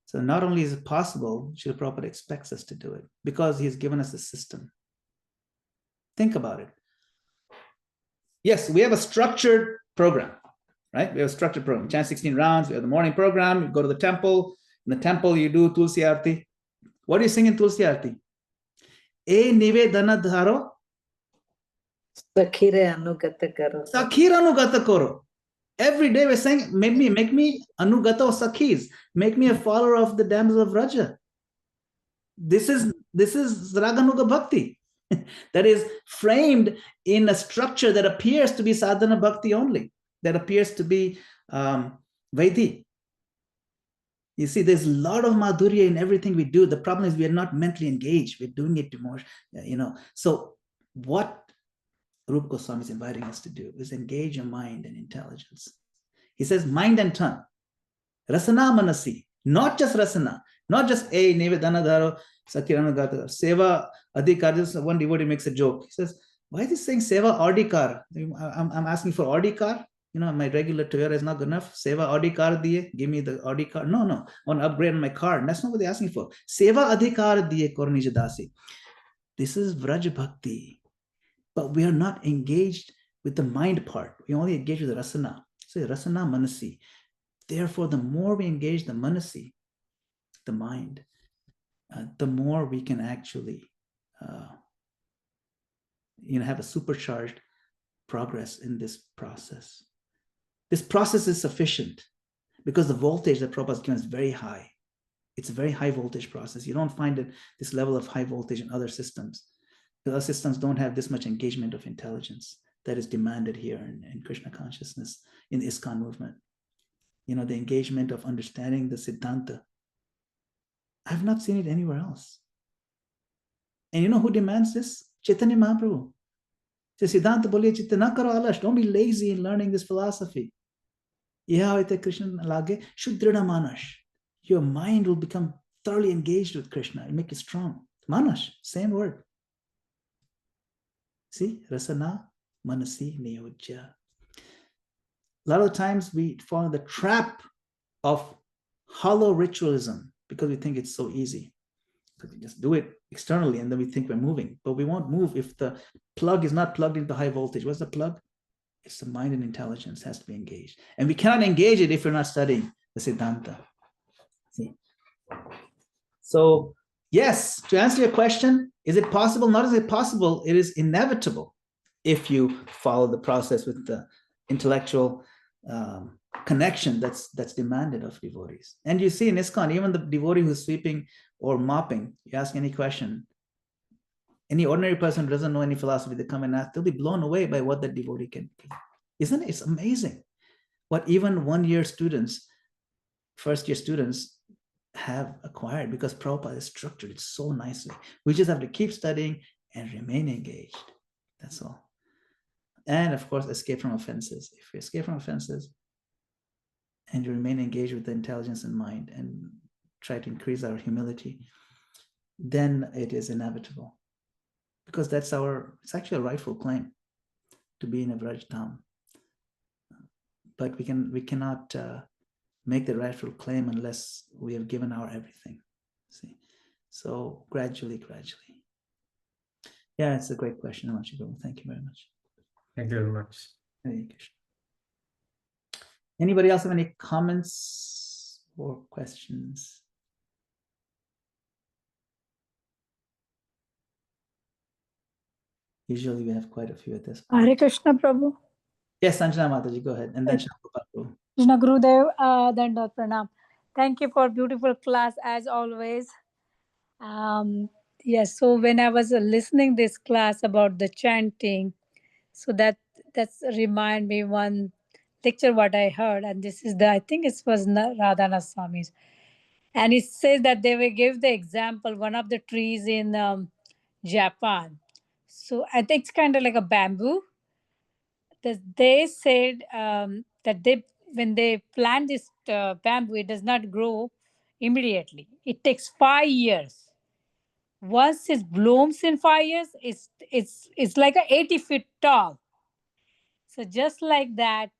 So not only is it possible, Srila Prabhupada expects us to do it because he's given us a system. Think about it. Yes, we have a structured program, right? We have a structured program. Chant 16 rounds, we have the morning program, you go to the temple. In the temple, you do Tulsi Arti. What do you sing in Tulsi Arti? E nivedana dharo. Sakhire anugata karo. Sakhir anugata koro. Every day we're saying, make me anugata or sakhis. Make me a follower of the damsel of Raja. This is Raganuga Bhakti. That is framed in a structure that appears to be sadhana bhakti only, that appears to be Vaidhi. You see, there's a lot of madhurya in everything we do. The problem is we are not mentally engaged. We're doing it to more, So what Rupa Goswami is inviting us to do is engage your mind and intelligence. He says mind and tongue. Rasana manasi, not just rasana, not just a nivedana dharo, sakiranagata, seva adhikar. One devotee makes a joke. He says, why is he saying seva audikar? I'm asking for audikar. My regular Toyota is not good enough. Seva audikar diye, give me the audikar. No, I want to upgrade my car. And that's not what they're asking for. Seva adhikar diye kor nij dasi. This is Vraj Bhakti. But we are not engaged with the mind part. We only engage with the rasana. So rasana manasi. Therefore, the more we engage the manasi, the mind, the more we can actually have a supercharged progress in this process. This process is sufficient because the voltage that Prabhupada has given is very high. It's a very high voltage process. You don't find this level of high voltage in other systems. The other systems don't have this much engagement of intelligence that is demanded here in Krishna consciousness, in the ISKCON movement. The engagement of understanding the Siddhanta. I've not seen it anywhere else. And you know who demands this? Chaitanya Mahaprabhu. Says, Siddhanta boliye chitta na karo alash. Don't be lazy in learning this philosophy. Iha Krishna lage shuddrida manash. Your mind will become thoroughly engaged with Krishna. It'll make it strong. Manash, same word. See, rasana manasi niyojya. A lot of times we fall in the trap of hollow ritualism because we think it's so easy. Because we just do it externally and then we think we're moving. But we won't move if the plug is not plugged into high voltage. What's the plug? It's the mind and intelligence has to be engaged. And we cannot engage it if we're not studying the Siddhanta. See? So, yes, to answer your question, is it possible? Not is it possible, it is inevitable if you follow the process with the intellectual connection that's demanded of devotees. And you see in ISKCON, even the devotee who's sweeping or mopping, you ask any question, any ordinary person who doesn't know any philosophy, they come and ask, they'll be blown away by what that devotee can do. Isn't it? It's amazing what even one-year students, first-year students have acquired because Prabhupada is structured it so nicely. We just have to keep studying and remain engaged. That's all. And of course, escape from offenses. If you escape from offenses and you remain engaged with the intelligence and mind and try to increase our humility, then it is inevitable. Because it's actually a rightful claim to be in a Vraj Dham. But we cannot make the rightful claim unless we have given our everything. See? So gradually. Yeah, it's a great question, Amachiko. Thank you very much. Thank you very much. Anybody else have any comments or questions? Usually we have quite a few at this point. Hare Krishna, Prabhu. Yes, Sanjana Mataji, go ahead. And then Shambhu. Krishna Gurudev, Dandot Pranam. Thank you for beautiful class as always. Yes, so when I was listening this class about the chanting, so that's remind me one lecture what I heard, and this is I think it was Radhana Swami's, and it says that they will give the example one of the trees in Japan. So I think it's kind of like a bamboo. They said that when they plant this bamboo, it does not grow immediately. It takes 5 years. Once it blooms in 5 years, it's like a 80 feet tall. So just like that,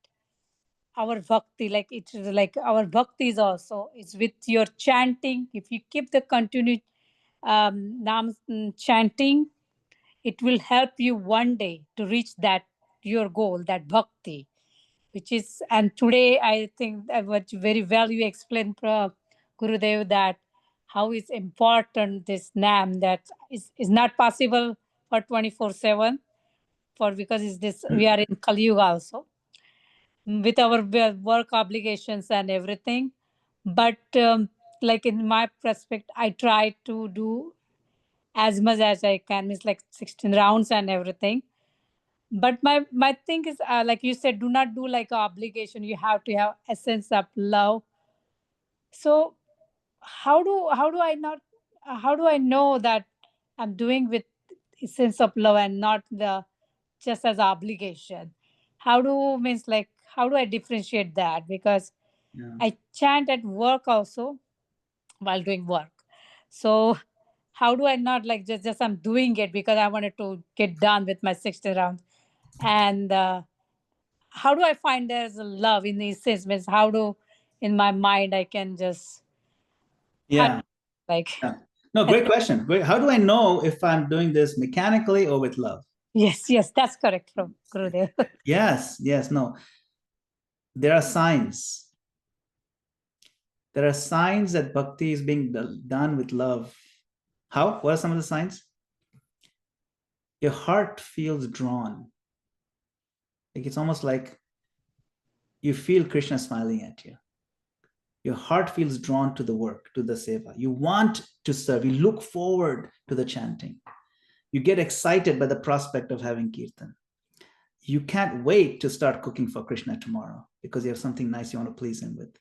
our bhakti, like it's like our bhakti is also, it's with your chanting. If you keep the continued nam chanting, it will help you one day to reach that your goal, that bhakti, which is. And today I think that what very well you explained, Gurudev, that how is important this nam, that is not possible for 24/7, for because it's this we are in Kali Yuga also with our work obligations and everything. But like in my perspective, I try to do as much as I can. It's like 16 rounds and everything. But my thing is, like you said, do not do like a obligation. You have to have a sense of love. So how do I not how do I know that I'm doing with a sense of love and not the just as obligation? How do I differentiate that? Because Yeah. I chant at work also while doing work. So how do I not like just I'm doing it because I wanted to get done with my 60 rounds? And how do I find there's a love in these sense? Means how do in my mind I can just Yeah. like Yeah. No, great question. How do I know if I'm doing this mechanically or with love? yes, that's correct from Gurudev. Yes, no. There are signs. There are signs that bhakti is being done with love. How? What are some of the signs? Your heart feels drawn. Like it's almost like you feel Krishna smiling at you. Your heart feels drawn to the work, to the seva. You want to serve. You look forward to the chanting. You get excited by the prospect of having kirtan. You can't wait to start cooking for Krishna tomorrow because you have something nice you want to please him with.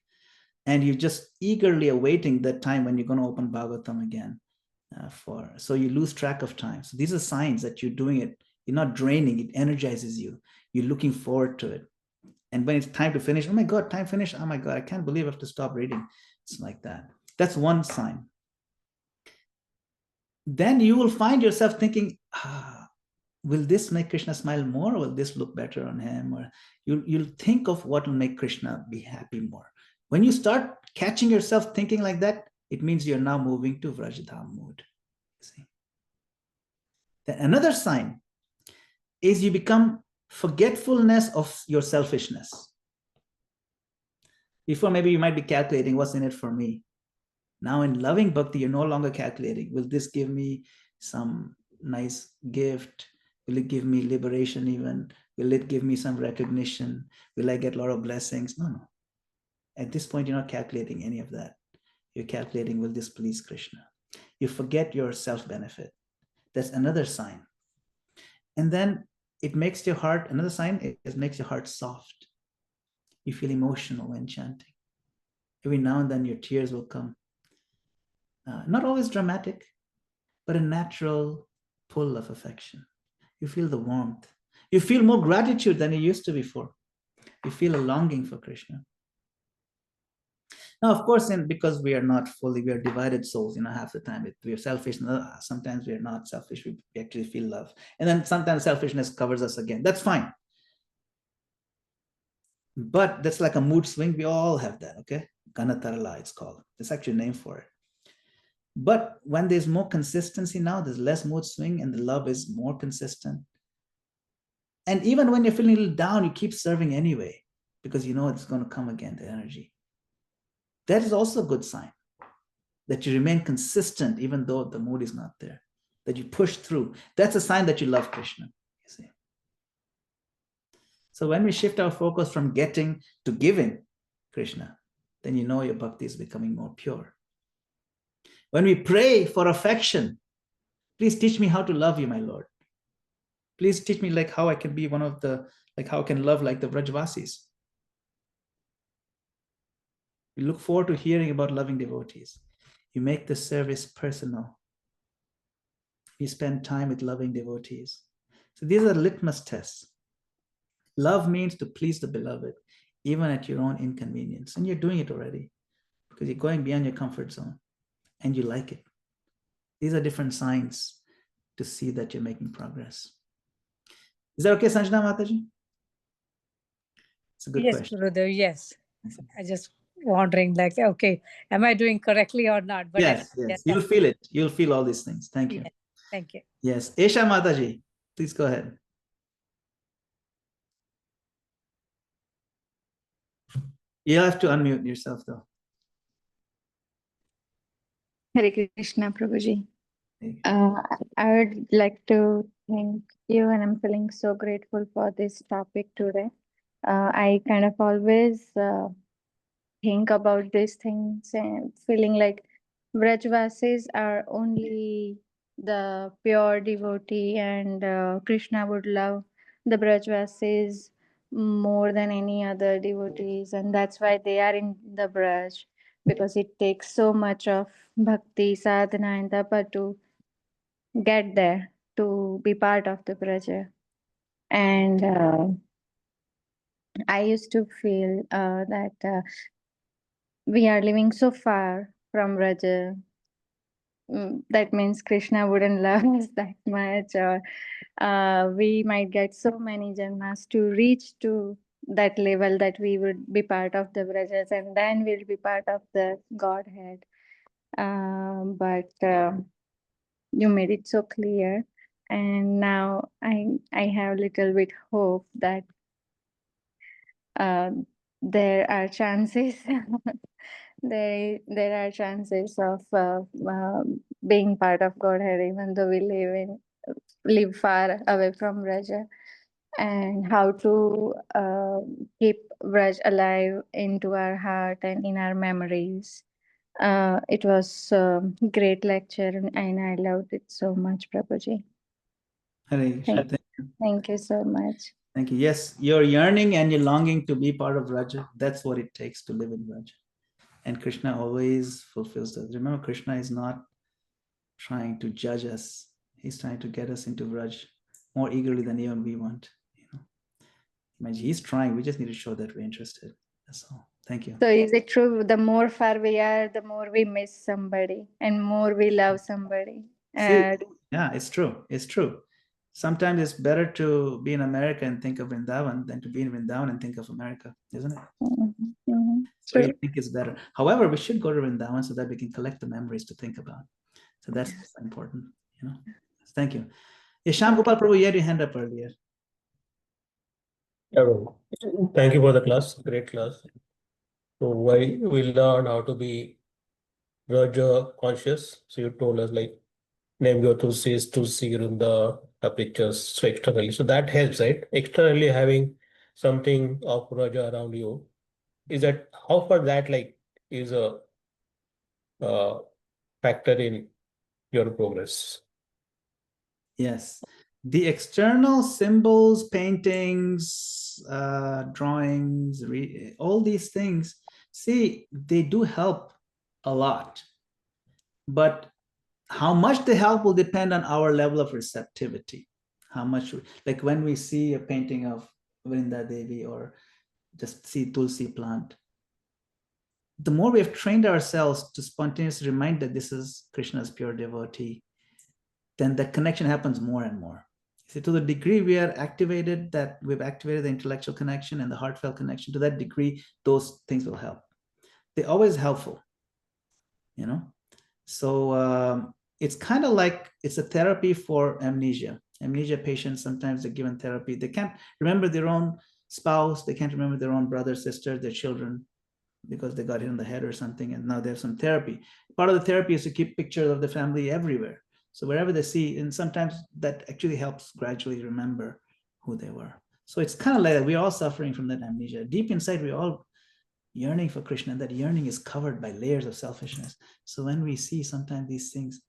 And you're just eagerly awaiting that time when you're going to open Bhagavatam again. So you lose track of time. So these are signs that you're doing it. You're not draining. It energizes you. You're looking forward to it. And when it's time to finish, oh my God, time finished. Oh my God, I can't believe I have to stop reading. It's like that. That's one sign. Then you will find yourself thinking, will this make Krishna smile more, or will this look better on him? Or you'll think of what will make Krishna be happy more. When you start catching yourself thinking like that, it means you're now moving to Vrajadham mood. See? Then another sign is you become forgetfulness of your selfishness. Before, maybe you might be calculating what's in it for me. Now in loving bhakti, you're no longer calculating. Will this give me some nice gift? Will it give me liberation even? Will it give me some recognition? Will I get a lot of blessings? No. At this point, you're not calculating any of that. You're calculating, will this please Krishna? You forget your self-benefit. That's another sign. And then it makes your heart, another sign, it makes your heart soft. You feel emotional when chanting. Every now and then your tears will come. Not always dramatic, but a natural pull of affection. You feel the warmth. You feel more gratitude than you used to before. You feel a longing for Krishna. Now, of course, because we are not fully, we are divided souls, half the time we are selfish. Sometimes we are not selfish. We actually feel love. And then sometimes selfishness covers us again. That's fine. But that's like a mood swing. We all have that, okay? Ganatarala, it's called. There's actually a name for it. But when there's more consistency now, there's less mood swing and the love is more consistent. And even when you're feeling a little down, you keep serving anyway, because you know it's going to come again, the energy. That is also a good sign, that you remain consistent even though the mood is not there, that you push through. That's a sign that you love Krishna, you see. So when we shift our focus from getting to giving Krishna, then you know your bhakti is becoming more pure. When we pray for affection, please teach me how to love you, my Lord. Please teach me like how I can be one of the, like how I can love like the Vrajvasis. We look forward to hearing about loving devotees. You make the service personal. You spend time with loving devotees. So these are litmus tests. Love means to please the beloved, even at your own inconvenience. And you're doing it already because you're going beyond your comfort zone and you like it. These are different signs to see that you're making progress. Is that okay, Sanjana Mataji? It's a good Yes, question. Gurudev, yes. I just wondering like, okay, am I doing correctly or not? But Yes, yes. You'll feel it. You'll feel all these things. Thank you. Yes, thank you. Yes. Esha Mataji, please go ahead. You have to unmute yourself though. Hare Krishna, Prabhuji. Thank you. I would like to thank you, and I'm feeling so grateful for this topic today. I kind of always think about these things and feeling like Vrajvasis are only the pure devotee, and Krishna would love the Vrajvasis more than any other devotees, and that's why they are in the Braj, because it takes so much of bhakti, sadhana, and tapa to get there, to be part of the Braja. And I used to feel that we are living so far from Raja. That means Krishna wouldn't love us that much, or we might get so many janmas to reach to that level that we would be part of the Vrajas, and then we'll be part of the Godhead. But you made it so clear, and now I have little bit hope that there are chances there are chances of being part of Godhead, even though we live far away from Raja, and how to keep Raj alive into our heart and in our memories. It was a great lecture, and I loved it so much, Prabhuji. Hare Krishna. Thank you. Thank you so much. Thank you. Yes, you're yearning and you're longing to be part of Raja. That's what it takes to live in Raja. And Krishna always fulfills that. Remember, Krishna is not trying to judge us. He's trying to get us into Raj more eagerly than even we want. You know, imagine he's trying. We just need to show that we're interested. That's all. Thank you. So is it true, the more far we are, the more we miss somebody and more we love somebody? See, yeah, it's true. It's true. Sometimes it's better to be in America and think of Vrindavan than to be in Vrindavan and think of America, isn't it? So you think it's better. However, we should go to Vrindavan so that we can collect the memories to think about. So that's important, you know. Thank you. Isham Gopal Prabhu, you had your hand up earlier. Thank you for the class. Great class. So why we learn how to be Raja conscious. So you told us like name your Tulsis, Tulsi in the pictures, so externally. So that helps, right? Externally having something of Raja around you. Is that how far that like is a factor in your progress? Yes. The external symbols, paintings, drawings, all these things, see, they do help a lot. But how much they help will depend on our level of receptivity. How much, like when we see a painting of Vrinda Devi or just see Tulsi plant, the more we have trained ourselves to spontaneously remind that this is Krishna's pure devotee, then that connection happens more and more. See, to the degree we are activated, that we've activated the intellectual connection and the heartfelt connection, to that degree, those things will help. They're always helpful, you know? So it's kind of like it's a therapy for amnesia. Amnesia patients, sometimes they're given therapy. They can't remember their own spouse. They can't remember their own brother, sister, their children, because they got hit on the head or something. And now they have some therapy. Part of the therapy is to keep pictures of the family everywhere. So wherever they see, and sometimes that actually helps gradually remember who they were. So it's kind of like that. We're all suffering from that amnesia. Deep inside, we're all yearning for Krishna. That yearning is covered by layers of selfishness. So when we see sometimes these things,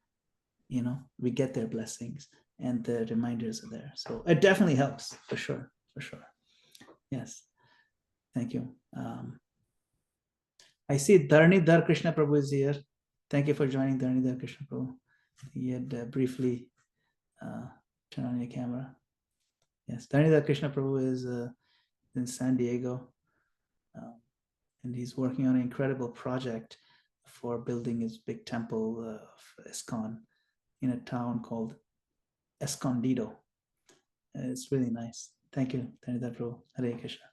we get their blessings and the reminders are there. So it definitely helps, for sure. Yes. Thank you. I see Dharnidhar Krishna Prabhu is here. Thank you for joining, Dharnidhar Krishna Prabhu. He had briefly turned on your camera. Yes, Dharnidhar Krishna Prabhu is in San Diego. And he's working on an incredible project for building his big temple of ISKCON in a town called Escondido. It's really nice. Thank you, Dharnidhar Prabhu. Hare Krishna.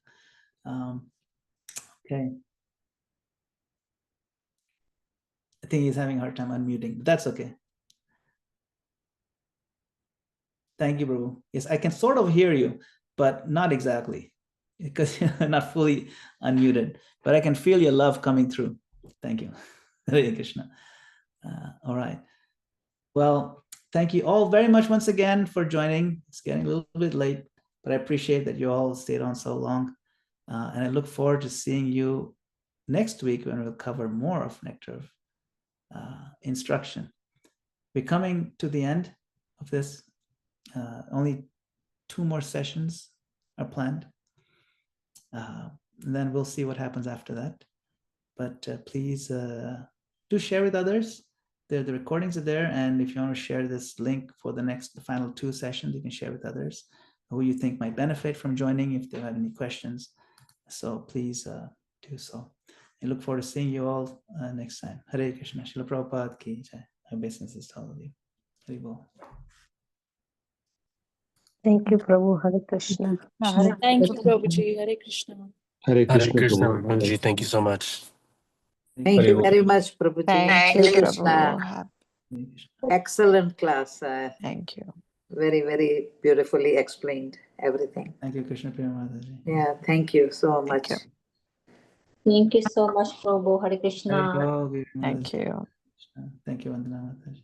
Okay. I think he's having a hard time unmuting, but that's okay. Thank you, Prabhu. Yes, I can sort of hear you, but not exactly, because you're not fully unmuted, but I can feel your love coming through. Thank you. Hare Krishna. All right. Well, thank you all very much once again for joining. It's getting a little bit late, but I appreciate that you all stayed on so long. And I look forward to seeing you next week when we'll cover more of Nectar instruction. We're coming to the end of this. Only 2 more sessions are planned. And then we'll see what happens after that. But please do share with others. The recordings are there. And if you want to share this link for the final 2 sessions, you can share with others who you think might benefit from joining if they have any questions. So please do so. I look forward to seeing you all next time. Hare Krishna. Srila Prabhupada ki jai. My businesses to all of you. Hare Bol. Thank you, Prabhu. Hare Krishna. Thank you, Prabhuji. Hare Krishna. Hare Hare Krishna, Krishna, Prabhu. Manji. Thank you so much. Thank you Hare very much, Prabhuji. Thank Hare you, Krishna. Prabhu. Hare Krishna. Excellent class. Thank you. Very, very beautifully explained everything. Thank you, Krishna Priya Mataji. Yeah, thank you so much. Thank you. Thank you so much, Prabhu. Hare Hare Krishna. Bol, Giri Thank Mataji. you. Thank you, Vandana Mataji.